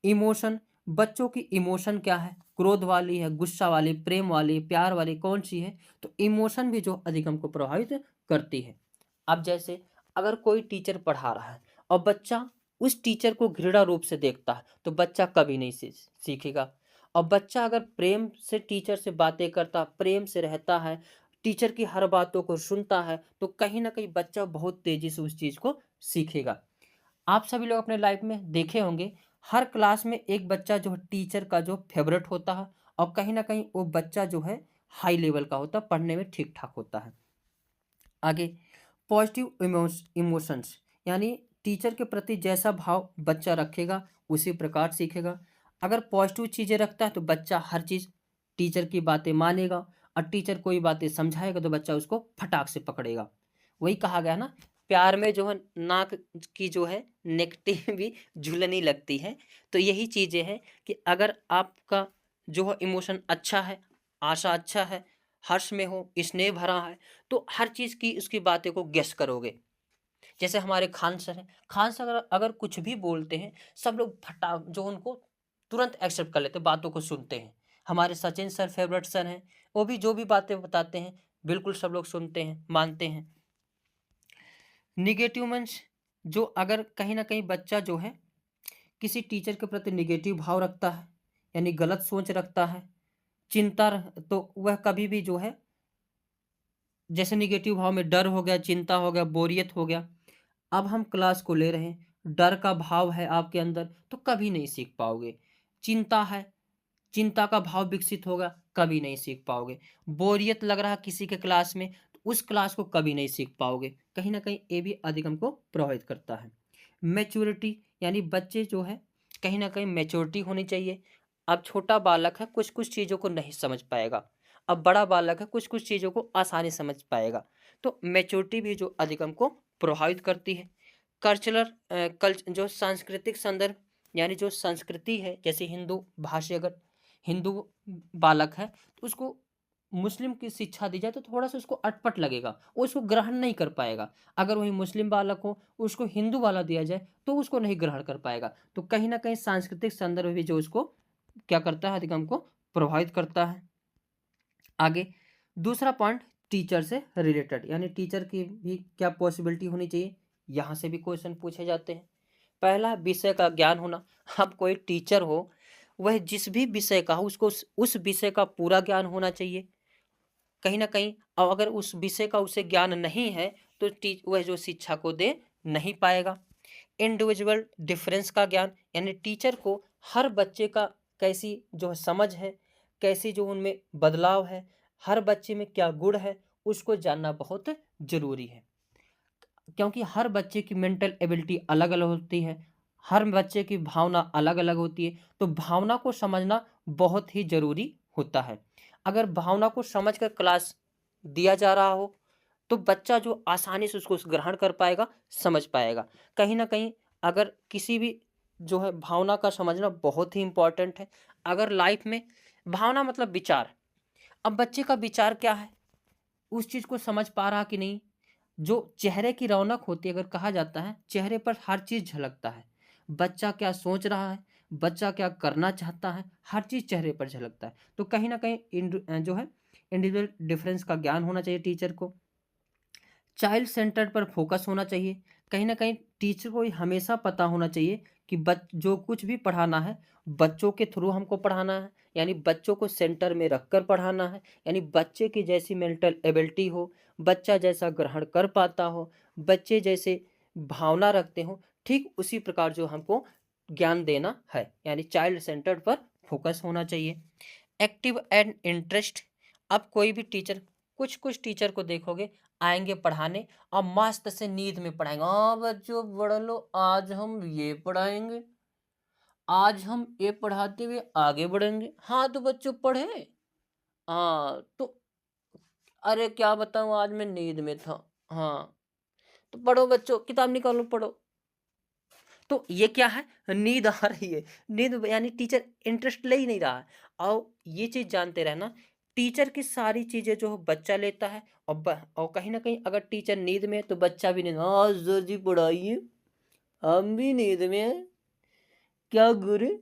इमोशन, बच्चों की इमोशन क्या है, क्रोध वाली है, गुस्सा वाली, प्रेम वाली, प्यार वाली, कौन सी है? तो इमोशन भी जो अधिक हमको प्रभावित करती है। अब जैसे अगर कोई टीचर पढ़ा रहा है और बच्चा उस टीचर को घृणा रूप से देखता है तो बच्चा कभी नहीं सीखेगा। और बच्चा अगर प्रेम से टीचर से बातें करता, प्रेम से रहता है, टीचर की हर बातों को सुनता है तो कहीं ना कहीं बच्चा बहुत तेजी से उस चीज को सीखेगा। आप सभी लोग अपने लाइफ में देखे होंगे, हर क्लास में एक बच्चा जो है टीचर का जो फेवरेट होता है और कहीं ना कहीं वो बच्चा जो है हाई लेवल का होता है, पढ़ने में ठीक ठाक होता है। आगे, पॉजिटिव इमोशंस, यानी टीचर के प्रति जैसा भाव बच्चा रखेगा उसी प्रकार सीखेगा। अगर पॉजिटिव चीज़ें रखता है तो बच्चा हर चीज़ टीचर की बातें मानेगा, और टीचर कोई बातें समझाएगा तो बच्चा उसको फटाक से पकड़ेगा। वही कहा गया ना, प्यार में जो है नाक की जो है नेगेटिव भी झुलनी लगती है। तो यही चीज़ें हैं कि अगर आपका जो है इमोशन अच्छा है, आशा अच्छा है, हर्ष में हो, स्नेह भरा है, तो हर चीज़ की उसकी बातें को गेस करोगे। जैसे हमारे खान सर हैं, खान सर अगर अगर कुछ भी बोलते हैं सब लोग फटा जो उनको तुरंत एक्सेप्ट कर लेते हैं, बातों को सुनते हैं। हमारे सचिन सर फेवरेट सर हैं, वो भी जो भी बातें बताते हैं बिल्कुल सब लोग सुनते हैं, मानते हैं। निगेटिव मीन्स, जो अगर कहीं ना कहीं बच्चा जो है किसी टीचर के प्रति निगेटिव भाव रखता है, यानी गलत सोच रखता है, तो वह कभी भी जो है, जैसे निगेटिव भाव में डर हो गया, चिंता हो गया, बोरियत हो गया, अब हम क्लास को ले रहे हैं, डर का भाव है आपके अंदर तो कभी नहीं सीख पाओगे। चिंता है, चिंता का भाव विकसित होगा, कभी नहीं सीख पाओगे। बोरियत लग रहा है किसी के क्लास में तो उस क्लास को कभी नहीं सीख पाओगे। कहीं ना कहीं ये भी अधिक हमको प्रभावित करता है। मैच्योरिटी, यानी बच्चे जो है कहीं ना कहीं मैच्योरिटी होनी चाहिए। अब छोटा बालक है, कुछ कुछ चीज़ों को नहीं समझ पाएगा, अब बड़ा बालक है, कुछ कुछ चीज़ों को आसानी समझ पाएगा। तो मैच्योरिटी भी जो अधिक हमको प्रभावित करती है। जो सांस्कृतिक संदर्भ, यानी जो संस्कृति है, जैसे हिंदू भाषा, अगर हिंदू बालक है तो उसको मुस्लिम की शिक्षा दी जाए तो थोड़ा सा उसको अटपट लगेगा, वो उसको ग्रहण नहीं कर पाएगा। अगर वही मुस्लिम बालक हो उसको हिंदू वाला दिया जाए तो उसको नहीं ग्रहण कर पाएगा। तो कहीं ना कहीं सांस्कृतिक संदर्भ भी जो उसको क्या करता है, अधिक हमको प्रभावित करता है। आगे, दूसरा पॉइंट, टीचर से रिलेटेड, यानी टीचर की भी क्या पॉसिबिलिटी होनी चाहिए, यहाँ से भी क्वेश्चन पूछे जाते हैं। पहला, विषय का ज्ञान होना। अब कोई टीचर हो, वह जिस भी विषय का हो उसको उस विषय का पूरा ज्ञान होना चाहिए। कहीं ना कहीं अब अगर उस विषय का उसे ज्ञान नहीं है तो वह जो शिक्षा को दे नहीं पाएगा। इंडिविजुअल डिफरेंस का ज्ञान, यानी टीचर को हर बच्चे का कैसी जो है समझ है, कैसी जो उनमें बदलाव है, हर बच्चे में क्या गुण है, उसको जानना बहुत जरूरी है। क्योंकि हर बच्चे की मेंटल एबिलिटी अलग अलग होती है, हर बच्चे की भावना अलग अलग होती है, तो भावना को समझना बहुत ही जरूरी होता है। अगर भावना को समझ कर क्लास दिया जा रहा हो तो बच्चा जो आसानी से उसको ग्रहण कर पाएगा, समझ पाएगा। कहीं ना कहीं अगर किसी भी जो है भावना का समझना बहुत ही इंपॉर्टेंट है। अगर लाइफ में भावना मतलब विचार, अब बच्चे का विचार क्या है, उस चीज को समझ पा रहा कि नहीं। जो चेहरे की रौनक होती है, अगर कहा जाता है चेहरे पर हर चीज झलकता है, बच्चा क्या सोच रहा है, बच्चा क्या करना चाहता है, हर चीज चेहरे पर झलकता है। तो कहीं ना कहीं जो है इंडिविजुअल डिफरेंस का ज्ञान होना चाहिए टीचर को। चाइल्ड सेंटर्ड पर फोकस होना चाहिए। कहीं ना कहीं टीचर को ये हमेशा पता होना चाहिए कि जो कुछ भी पढ़ाना है बच्चों के थ्रू हमको पढ़ाना है, यानी बच्चों को सेंटर में रखकर पढ़ाना है। यानी बच्चे की जैसी मेंटल एबिलिटी हो, बच्चा जैसा ग्रहण कर पाता हो, बच्चे जैसे भावना रखते हो, ठीक उसी प्रकार जो हमको ज्ञान देना है, यानी चाइल्ड सेंटर्ड पर फोकस होना चाहिए। एक्टिव एंड इंटरेस्ट, अब कोई भी टीचर, कुछ कुछ टीचर को देखोगे आएंगे पढ़ाने और मस्त से नींद में पढ़ाएंगे, हाँ बच्चों पढ़ लो, आज हम ये पढ़ाएंगे, आज हम ये पढ़ाते हुए आगे बढ़ेंगे। हाँ तो बच्चों पढ़े, हाँ तो अरे क्या बताऊं आज मैं नींद में था। हाँ तो पढ़ो बच्चों, किताब निकालो पढ़ो। तो ये क्या है, नींद आ रही है, नींद यानी टीचर इंटरेस्ट ले ही नहीं रहा है। और ये चीज जानते रहना, टीचर की सारी चीजें जो बच्चा लेता है, और कहीं ना कहीं अगर टीचर नींद में है तो बच्चा भी नहीं, हाँ सर जी पढ़ाइए, हम भी नींद में हैं, क्या गुरु।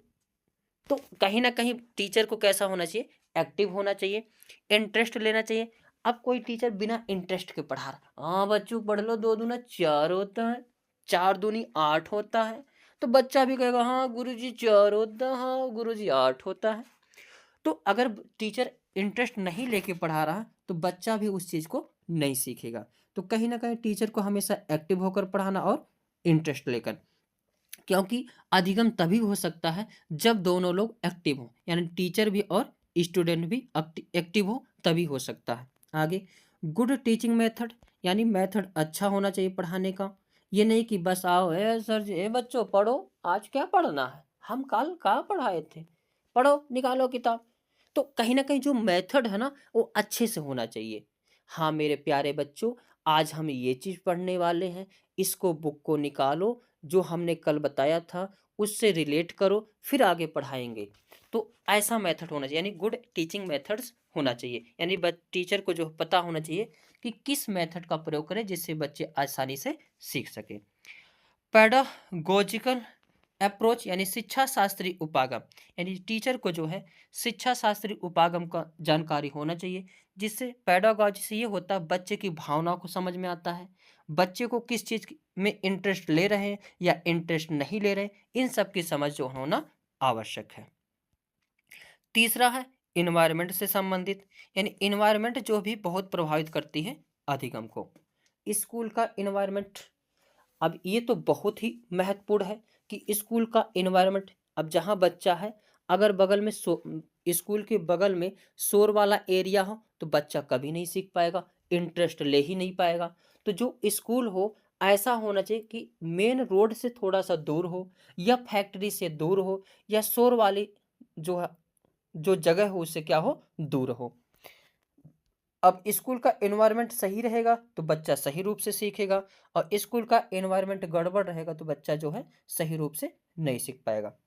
तो कहीं ना कहीं टीचर को कैसा होना चाहिए, एक्टिव होना चाहिए, इंटरेस्ट लेना चाहिए। अब कोई टीचर बिना इंटरेस्ट के पढ़ा रहा, हाँ बच्चों पढ़ लो, 2 दूना 4 होता है, 4 दूनी 8 होता है, तो बच्चा भी कहेगा हाँ गुरुजी 4 होता है, हाँ गुरुजी 8 होता है। तो अगर टीचर इंटरेस्ट नहीं लेके पढ़ा रहा तो बच्चा भी उस चीज को नहीं सीखेगा। तो कहीं ना कहीं टीचर को हमेशा एक्टिव होकर पढ़ाना और इंटरेस्ट लेकर, क्योंकि अधिगम तभी हो सकता है जब दोनों लोग एक्टिव हों, यानी टीचर भी और स्टूडेंट भी एक्टिव हो, तभी हो सकता है। आगे, गुड टीचिंग मेथड, यानी मेथड अच्छा होना चाहिए पढ़ाने का। ये नहीं कि बस आओ ए सर जी, ए बच्चों पढ़ो, आज क्या पढ़ना है, हम कल कहाँ पढ़ाए थे, पढ़ो निकालो किताब। तो कहीं ना कहीं जो मेथड है ना वो अच्छे से होना चाहिए। हाँ मेरे प्यारे बच्चों, आज हम ये चीज़ पढ़ने वाले हैं, इसको बुक को निकालो, जो हमने कल बताया था उससे रिलेट करो, फिर आगे पढ़ाएंगे। तो ऐसा मेथड होना चाहिए, यानी गुड टीचिंग मेथड्स होना चाहिए, यानी टीचर को जो पता होना चाहिए कि किस मेथड का प्रयोग करें जिससे बच्चे आसानी से सीख सके। पेडागोजिकल अप्रोच, यानी शिक्षा शास्त्री उपागम, यानी टीचर को जो है शिक्षा शास्त्री उपागम का जानकारी होना चाहिए, जिससे पेडागोजी से ये होता है बच्चे की भावनाओं को समझ में आता है, बच्चे को किस चीज़ में इंटरेस्ट ले रहे हैं या इंटरेस्ट नहीं ले रहे, इन सब की समझ जो होना आवश्यक है। तीसरा है इन्वायरमेंट से संबंधित, यानी इन्वायरमेंट जो भी बहुत प्रभावित करती है अधिगम को। स्कूल का इन्वायरमेंट, अब ये तो बहुत ही महत्वपूर्ण है कि स्कूल का इन्वायरमेंट, अब जहाँ बच्चा है, अगर बगल में स्कूल के बगल में शोर वाला एरिया हो तो बच्चा कभी नहीं सीख पाएगा, इंटरेस्ट ले ही नहीं पाएगा। तो जो स्कूल हो ऐसा होना चाहिए कि मेन रोड से थोड़ा सा दूर हो, या फैक्ट्री से दूर हो, या शोर वाली जो है जो जगह हो उससे क्या हो, दूर हो। अब स्कूल का एनवायरनमेंट सही रहेगा तो बच्चा सही रूप से सीखेगा, और स्कूल का एनवायरनमेंट गड़बड़ रहेगा तो बच्चा जो है सही रूप से नहीं सीख पाएगा।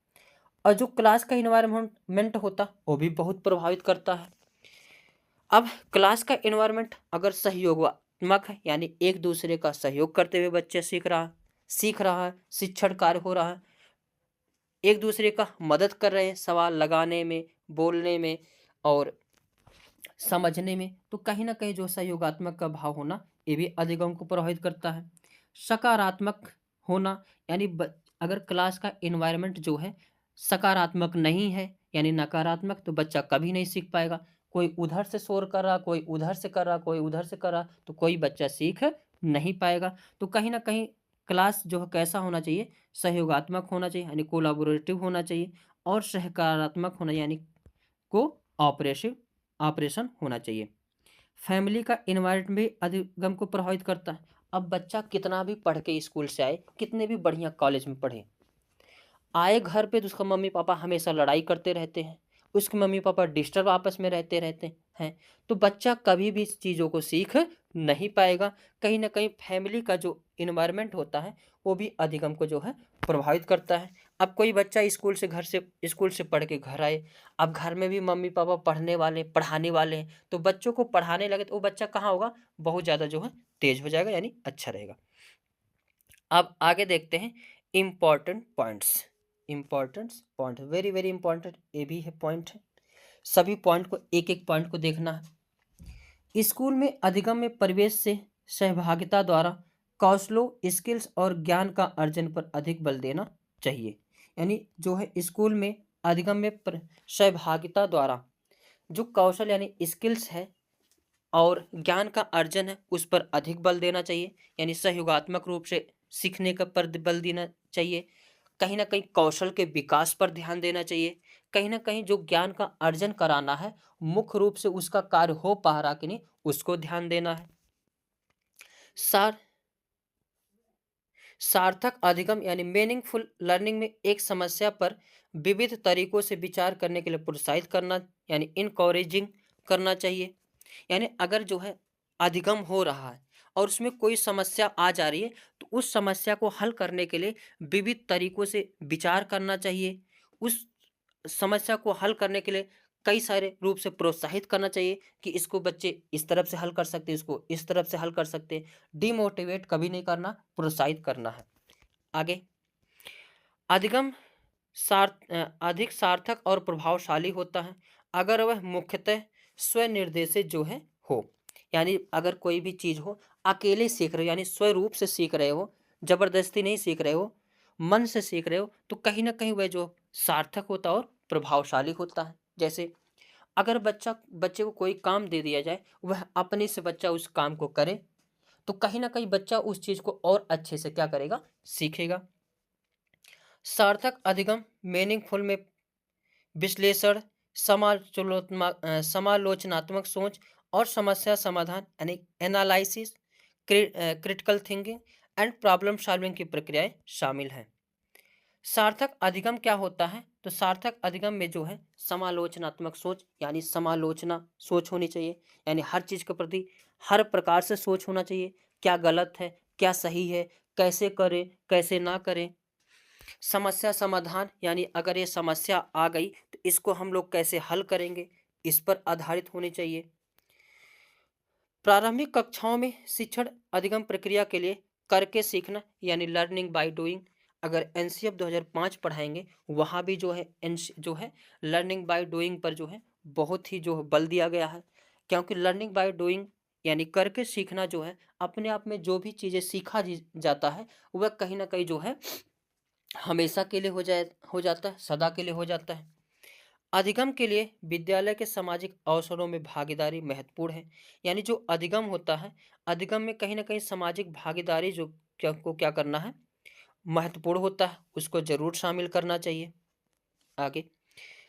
और जो क्लास का एनवायरनमेंट होता वो भी बहुत प्रभावित करता है। अब क्लास का एनवायरनमेंट अगर सहयोगात्मक है, यानी एक दूसरे का सहयोग करते हुए बच्चे सीख रहा है, शिक्षण कार्य हो रहा है, एक दूसरे का मदद कर रहे हैं सवाल लगाने में, बोलने में और समझने में, तो कहीं ना कहीं जो सहयोगात्मक का भाव होना ये भी अधिगम को प्रभावित करता है। सकारात्मक होना, यानी अगर क्लास का एनवायरनमेंट जो है सकारात्मक नहीं है यानी नकारात्मक, तो बच्चा कभी नहीं सीख पाएगा। कोई उधर से शोर कर रहा, कोई उधर से कर रहा, कोई उधर से कर रहा, तो कोई बच्चा सीख नहीं पाएगा। तो कहीं ना कहीं क्लास जो है कैसा होना चाहिए, सहयोगात्मक होना चाहिए, यानी कोलाबोरेटिव होना चाहिए, और सकारात्मक होना यानी को ऑपरेटिव ऑपरेशन होना चाहिए। फैमिली का इन्वायरमेंट भी अधिगम को प्रभावित करता है। अब बच्चा कितना भी पढ़ के स्कूल से आए, कितने भी बढ़िया कॉलेज में पढ़े, आए घर पे तो उसका मम्मी पापा हमेशा लड़ाई करते रहते हैं, उसके मम्मी पापा डिस्टर्ब आपस में रहते हैं, तो बच्चा कभी भी इस चीज़ों को सीख नहीं पाएगा। कहीं ना कहीं फैमिली का जो इन्वायरमेंट होता है वो भी अधिगम को जो है प्रभावित करता है। अब कोई बच्चा स्कूल से पढ़ के घर आए, अब घर में भी मम्मी पापा पढ़ाने वाले हैं, तो बच्चों को पढ़ाने लगे तो वो बच्चा कहाँ होगा, बहुत ज़्यादा जो है तेज हो जाएगा, यानी अच्छा रहेगा। अब आगे देखते हैं important point, very very important ये भी है पॉइंट है, सभी पॉइंट को एक एक पॉइंट को देखना है। स्कूल में अधिगम में परिवेश से सहभागिता द्वारा कौशलों, स्किल्स और ज्ञान का अर्जन पर अधिक बल देना चाहिए। यानी जो है स्कूल में अधिगम में सहभागिता द्वारा जो कौशल यानी स्किल्स है और ज्ञान का अर्जन है उस पर अधिक बल देना चाहिए, यानी सहयोगात्मक रूप से सीखने का पर बल देना चाहिए। कहीं ना कहीं कौशल के विकास पर ध्यान देना चाहिए। कहीं ना कहीं जो ज्ञान का अर्जन कराना है मुख्य रूप से उसका कार्य हो पा रहा कि नहीं उसको ध्यान देना है। सार सार्थक अधिगम यानी मीनिंगफुल लर्निंग में एक समस्या पर विविध तरीकों से विचार करने के लिए प्रोत्साहित करना, यानी इनकरेजिंग करना चाहिए। यानी अगर जो है अधिगम हो रहा है और उसमें कोई समस्या आ जा रही है तो उस समस्या को हल करने के लिए विविध तरीकों से विचार करना चाहिए। उस समस्या को हल करने के लिए कई सारे रूप से प्रोत्साहित करना चाहिए कि इसको बच्चे इस तरफ से हल कर सकते हैं, इसको इस तरफ से हल कर सकते हैं। डिमोटिवेट कभी नहीं करना, प्रोत्साहित करना है। आगे, अधिगम अधिक सार्थक और प्रभावशाली होता है अगर वह मुख्यतः स्वनिर्देशित जो है हो। यानी अगर कोई भी चीज हो, अकेले सीख रहे हो, यानी स्वरूप से सीख रहे हो, जबरदस्ती नहीं सीख रहे हो, मन से सीख रहे हो, तो कहीं ना कहीं वह जो सार्थक होता है और प्रभावशाली होता है। जैसे अगर बच्चे को कोई काम दे दिया जाए, वह अपने से बच्चा उस काम को करे, तो कहीं ना कहीं बच्चा उस चीज को और अच्छे से क्या करेगा, सीखेगा। सार्थक अधिगम मीनिंगफुल में विश्लेषण, समालोचनात्मक सोच और समस्या समाधान यानी analysis, critical thinking and problem solving की प्रक्रियाएं शामिल हैं। सार्थक अधिगम क्या होता है? तो सार्थक अधिगम में जो है समालोचनात्मक सोच, यानी समालोचना सोच होनी चाहिए, यानी हर चीज के प्रति हर प्रकार से सोच होना चाहिए, क्या गलत है, क्या सही है, कैसे करें, कैसे ना करें। समस्या समाधान, यानी अगर ये समस्या आ गई तो इसको हम लोग कैसे हल करेंगे, इस पर आधारित होनी चाहिए। प्रारंभिक कक्षाओं में शिक्षण अधिगम प्रक्रिया के लिए करके सीखना यानी लर्निंग बाय डूइंग, अगर एनसीएफ 2005 पढ़ाएंगे वहाँ भी जो है जो है लर्निंग बाय डूइंग पर जो है बहुत ही जो है बल दिया गया है। क्योंकि लर्निंग बाय डूइंग यानी करके सीखना जो है, अपने आप में जो भी चीज़ें सीखा जाता है वह कहीं ना कहीं जो है हमेशा के लिए हो जाता है, सदा के लिए हो जाता है। अधिगम के लिए विद्यालय के सामाजिक अवसरों में भागीदारी महत्वपूर्ण है। यानी जो अधिगम होता है, अधिगम में कहीं ना कहीं सामाजिक भागीदारी जो क्या करना है, महत्वपूर्ण होता है, उसको जरूर शामिल करना चाहिए। आगे,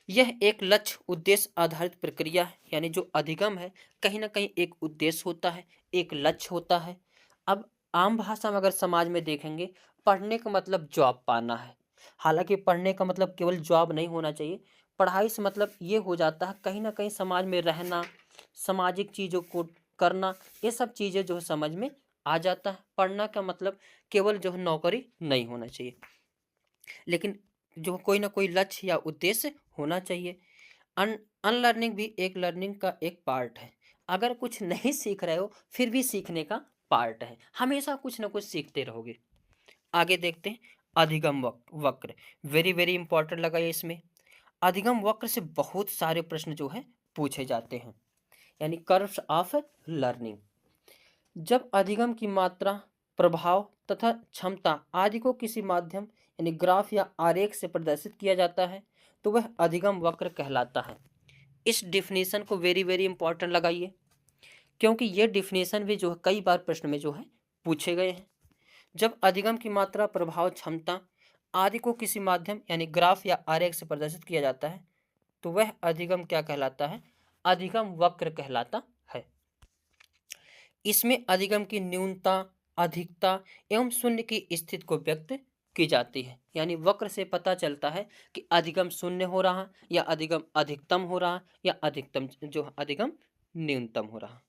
यह एक लक्ष्य उद्देश्य आधारित प्रक्रिया है। यानी जो अधिगम है कहीं ना कहीं एक उद्देश्य होता है, एक लक्ष्य होता है। अब आम भाषा में अगर समाज में देखेंगे, पढ़ने का मतलब जॉब पाना है। हालांकि पढ़ने का मतलब केवल जॉब नहीं होना चाहिए, पढ़ाई से मतलब ये हो जाता है कहीं ना कहीं समाज में रहना, सामाजिक चीज़ों को करना, ये सब चीज़ें जो है समझ में आ जाता है। पढ़ना का मतलब केवल जो है नौकरी नहीं होना चाहिए, लेकिन जो कोई ना कोई लक्ष्य या उद्देश्य होना चाहिए। अनलर्निंग भी एक लर्निंग का एक पार्ट है। अगर कुछ नहीं सीख रहे हो फिर भी सीखने का पार्ट है, हमेशा कुछ ना कुछ सीखते रहोगे। आगे देखते हैं, अधिगम वक्र वेरी वेरी इंपॉर्टेंट लगा ये इसमें। अधिगम वक्र से बहुत सारे प्रश्न जो है पूछे जाते हैं, यानी कर्व्स ऑफ लर्निंग। जब अधिगम की मात्रा, प्रभाव तथा क्षमता आदि को किसी माध्यम यानी ग्राफ या आरेख से प्रदर्शित किया जाता है तो वह अधिगम वक्र कहलाता है। इस डिफिनेशन को वेरी वेरी इंपॉर्टेंट लगाइए, क्योंकि ये डिफिनेशन भी जो है कई बार प्रश्न में जो है पूछे गए हैं। जब अधिगम की मात्रा, प्रभाव, क्षमता आदि को किसी माध्यम यानी ग्राफ या आरेख से प्रदर्शित किया जाता है तो वह अधिगम क्या कहलाता है? अधिगम वक्र कहलाता है। इसमें अधिगम की न्यूनता, अधिकता एवं शून्य की स्थिति को व्यक्त की जाती है। यानी वक्र से पता चलता है कि अधिगम शून्य हो रहा या अधिगम अधिकतम हो रहा या अधिकतम जो अधिगम न्यूनतम हो रहा।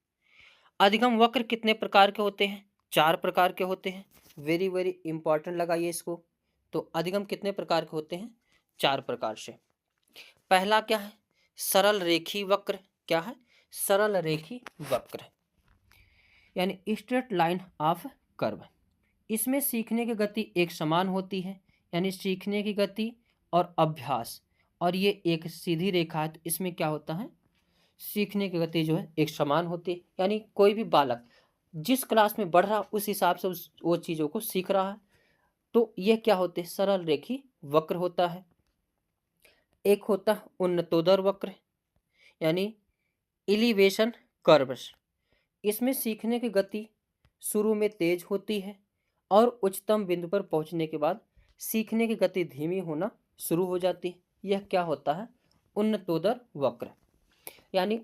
अधिगम वक्र कितने प्रकार के होते हैं? 4 प्रकार के होते हैं। वेरी वेरी इंपॉर्टेंट लगाइए इसको। तो अधिगम कितने प्रकार के होते हैं? 4 प्रकार से। पहला क्या है? सरल रेखी वक्र। क्या है? सरल रेखी वक्र, यानी स्ट्रेट लाइन ऑफ कर्व। इसमें सीखने की गति एक समान होती है, यानी सीखने की गति और अभ्यास, और ये एक सीधी रेखा है तो इसमें क्या होता है, सीखने की गति जो है एक समान होती है। यानी कोई भी बालक जिस क्लास में बढ़ रहा उस हिसाब से वो चीज़ों को सीख रहा है, तो यह क्या होते हैं? सरल रेखी वक्र होता है। एक होता है उन्नतोदर वक्र, यानी एलिवेशन कर्व्स। इसमें सीखने की गति शुरू में तेज होती है और उच्चतम बिंदु पर पहुंचने के बाद सीखने की गति धीमी होना शुरू हो जाती है। यह क्या होता है? उन्नतोदर वक्र। यानी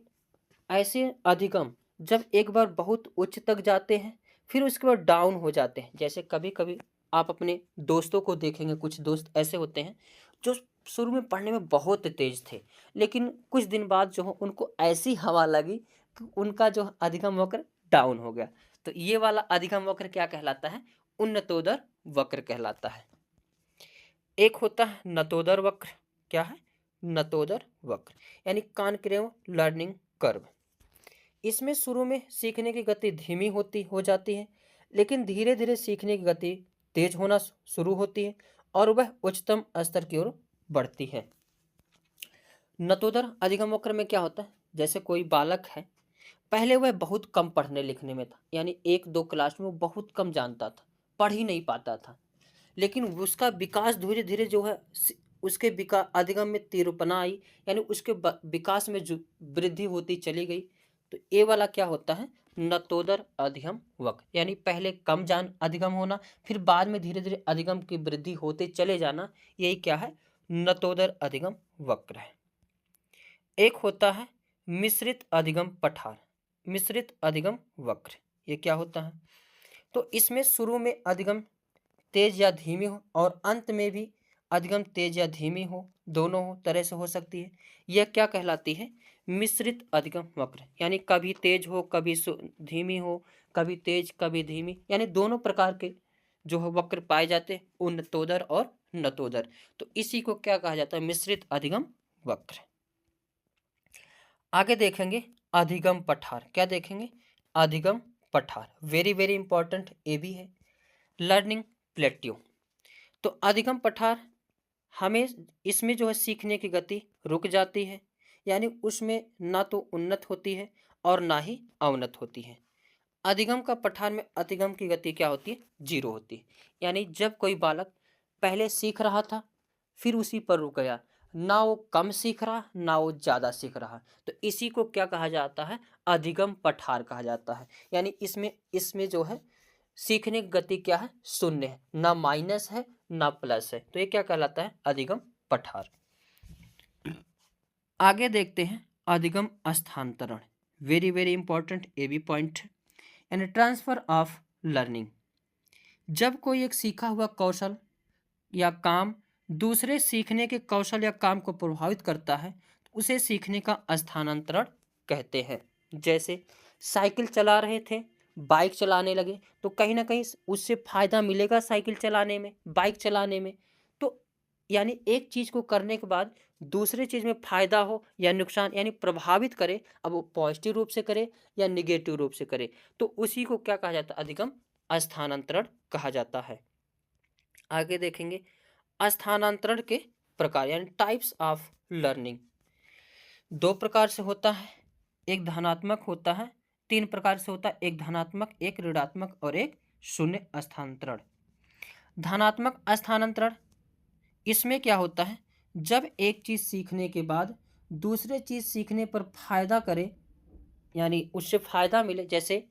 ऐसे अधिगम जब एक बार बहुत उच्च तक जाते हैं फिर उसके बाद डाउन हो जाते हैं। जैसे कभी कभी आप अपने दोस्तों को देखेंगे, कुछ दोस्त ऐसे होते हैं जो शुरू में पढ़ने में बहुत तेज थे, लेकिन कुछ दिन बाद जो है उनको ऐसी हवा लगी कि उनका जो अधिगम वक्र डाउन हो गया। तो ये वाला अधिगम वक्र क्या कहलाता है? उन्नतोदर वक्र कहलाता है। एक होता है नतोदर वक्र। क्या है? नतोदर वक्र, यानी कॉन्क्रेव लर्निंग कर्व। इसमें शुरू में सीखने की गति धीमी हो जाती है, लेकिन धीरे धीरे सीखने की गति तेज होना शुरू होती है और वह उच्चतम स्तर की ओर बढ़ती है। नतोदर अधिगम वक्र में क्या होता है? जैसे कोई बालक है, पहले वह बहुत कम पढ़ने लिखने में था, यानी 1-2 क्लास में वो बहुत कम जानता था, पढ़ ही नहीं पाता था। लेकिन उसका विकास धीरे धीरे जो है उसके विकास अधिगम में तिरुपना आई, यानी उसके विकास में जो वृद्धि होती चली गई। तो ये वाला क्या होता है? नतोदर अधिगम वक्र, यानी पहले कम जान अधिगम होना, फिर बाद में धीरे धीरे अधिगम की वृद्धि होते चले जाना, यही क्या है? नतोदर अधिगम वक्र है। एक होता है मिश्रित अधिगम पठार। मिश्रित अधिगम वक्र, ये क्या होता है? तो इसमें शुरू में अधिगम तेज या धीमी हो और अंत में भी अधिगम तेज या धीमी हो, दोनों तरह से हो सकती है। यह क्या कहलाती है? मिश्रित अधिगम वक्र, यानी कभी तेज हो, कभी धीमी हो, कभी तेज कभी धीमी, यानी दोनों प्रकार के जो है वक्र पाए जाते हैं, उन्नतोदर और नतोदर। तो इसी को क्या कहा जाता है? मिश्रित अधिगम वक्र। आगे देखेंगे अधिगम पठार। क्या देखेंगे? अधिगम पठार, वेरी वेरी इंपॉर्टेंट ये भी है। Learning plateau. तो अधिगम पठार हमें इसमें जो है सीखने की गति रुक जाती है, यानी उसमें ना तो उन्नत होती है और ना ही अवनत होती है। अधिगम का पठार में अधिगम की गति क्या होती है? 0 होती है, यानी जब कोई बालक पहले सीख रहा था फिर उसी पर रुक गया, ना वो कम सीख रहा ना वो ज़्यादा सीख रहा, तो इसी को क्या कहा जाता है? अधिगम पठार कहा जाता है। यानी इसमें इसमें जो है सीखने की गति क्या है? शून्य है, ना माइनस है ना प्लस है, तो ये क्या कहलाता है? अधिगम पठार। आगे देखते हैं अधिगम स्थानांतरण, वेरी वेरी इंपॉर्टेंट ये भी पॉइंट है, यानी ट्रांसफर ऑफ लर्निंग। जब कोई एक सीखा हुआ कौशल या काम दूसरे सीखने के कौशल या काम को प्रभावित करता है, तो उसे सीखने का स्थानांतरण कहते हैं। जैसे साइकिल चला रहे थे, बाइक चलाने लगे, तो कहीं ना कहीं उससे फायदा मिलेगा साइकिल चलाने में, बाइक चलाने में। तो यानी एक चीज को करने के बाद दूसरे चीज में फायदा हो या नुकसान, यानी प्रभावित करे, अब वो पॉजिटिव रूप से करे या निगेटिव रूप से करे, तो उसी को क्या कहा जाता है? अधिगम स्थानांतरण कहा जाता है। आगे देखेंगे स्थानांतरण के प्रकार, यानी टाइप्स ऑफ लर्निंग। 2 प्रकार से होता है, एक धनात्मक होता है, 3 प्रकार से होता है, एक धनात्मक, एक ऋणात्मक और एक शून्य स्थानांतरण। धनात्मक स्थानांतरण, इसमें क्या होता है? जब एक चीज सीखने के बाद दूसरे चीज सीखने पर फायदा करे, यानी उससे फायदा मिले, जैसे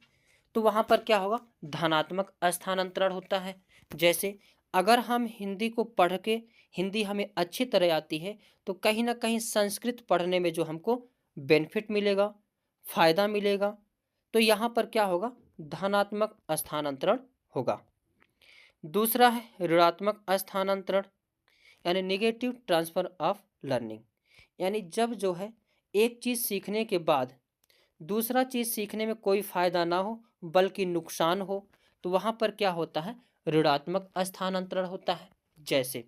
तो वहां पर क्या होगा? धनात्मक स्थानांतरण होता है। जैसे अगर हम हिंदी को पढ़ के हिंदी हमें अच्छी तरह आती है, तो कहीं ना कहीं संस्कृत पढ़ने में जो हमको बेनिफिट मिलेगा, फायदा मिलेगा, तो यहाँ पर क्या होगा? धनात्मक स्थानांतरण होगा। दूसरा है ऋणात्मक स्थानांतरण, यानी निगेटिव ट्रांसफर ऑफ लर्निंग, यानी जब जो है एक चीज़ सीखने के बाद दूसरा चीज़ सीखने में कोई फायदा ना हो बल्कि नुकसान हो, तो वहाँ पर क्या होता है? ऋणात्मक स्थानांतरण होता है। जैसे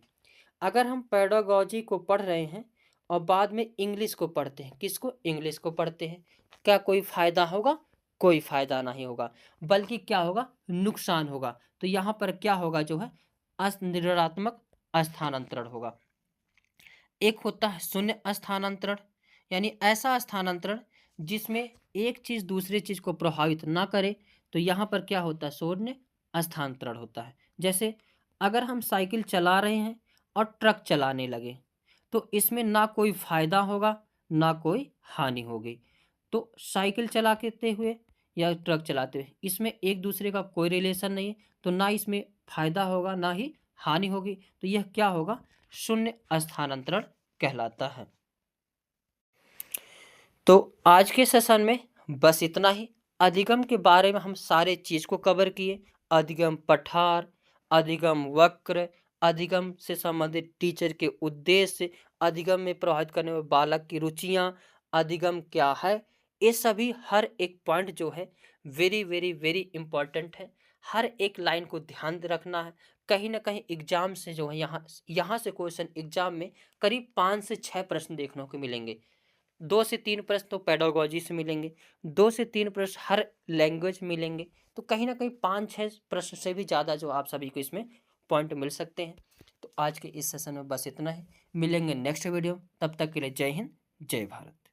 अगर हम पेडागोजी को पढ़ रहे हैं और बाद में इंग्लिश को पढ़ते हैं, किसको? इंग्लिश को पढ़ते हैं, क्या कोई फायदा होगा? कोई फायदा नहीं होगा, बल्कि क्या होगा? नुकसान होगा। तो यहाँ पर क्या होगा? जो है ऋणात्मक स्थानांतरण होगा। एक होता है शून्य स्थानांतरण, यानी ऐसा स्थानांतरण जिसमें एक चीज दूसरी चीज को प्रभावित ना करे, तो यहाँ पर क्या होता है? शून्य स्थानांतरण होता है। जैसे अगर हम साइकिल चला रहे हैं और ट्रक चलाने लगे, तो इसमें ना कोई फायदा होगा ना कोई हानि होगी। तो साइकिल चलाते हुए या ट्रक चलाते हुए इसमें एक दूसरे का कोई रिलेशन नहीं है, तो ना इसमें फायदा होगा ना ही हानि होगी, तो यह क्या होगा? शून्य स्थानांतरण कहलाता है। तो आज के सेशन में बस इतना ही। अधिगम के बारे में हम सारे चीज को कवर किए, अधिगम पठार, अधिगम वक्र, अधिगम से संबंधित टीचर के उद्देश्य, अधिगम में प्रभावित करने वाले बालक की रुचियां, अधिगम क्या है, ये सभी हर एक पॉइंट जो है वेरी वेरी वेरी इंपॉर्टेंट है। हर एक लाइन को ध्यान रखना है। कहीं ना कहीं एग्जाम से जो है यहाँ से क्वेश्चन एग्जाम में करीब 5 से 6 प्रश्न देखने को मिलेंगे। 2 से 3 प्रश्न तो पेडागोजी से मिलेंगे, 2 से 3 प्रश्न हर लैंग्वेज मिलेंगे। तो कहीं ना कहीं 5-6 प्रश्न से भी ज़्यादा जो आप सभी को इसमें पॉइंट मिल सकते हैं। तो आज के इस सेशन में बस इतना ही। मिलेंगे नेक्स्ट वीडियो, तब तक के लिए जय हिंद, जय भारत।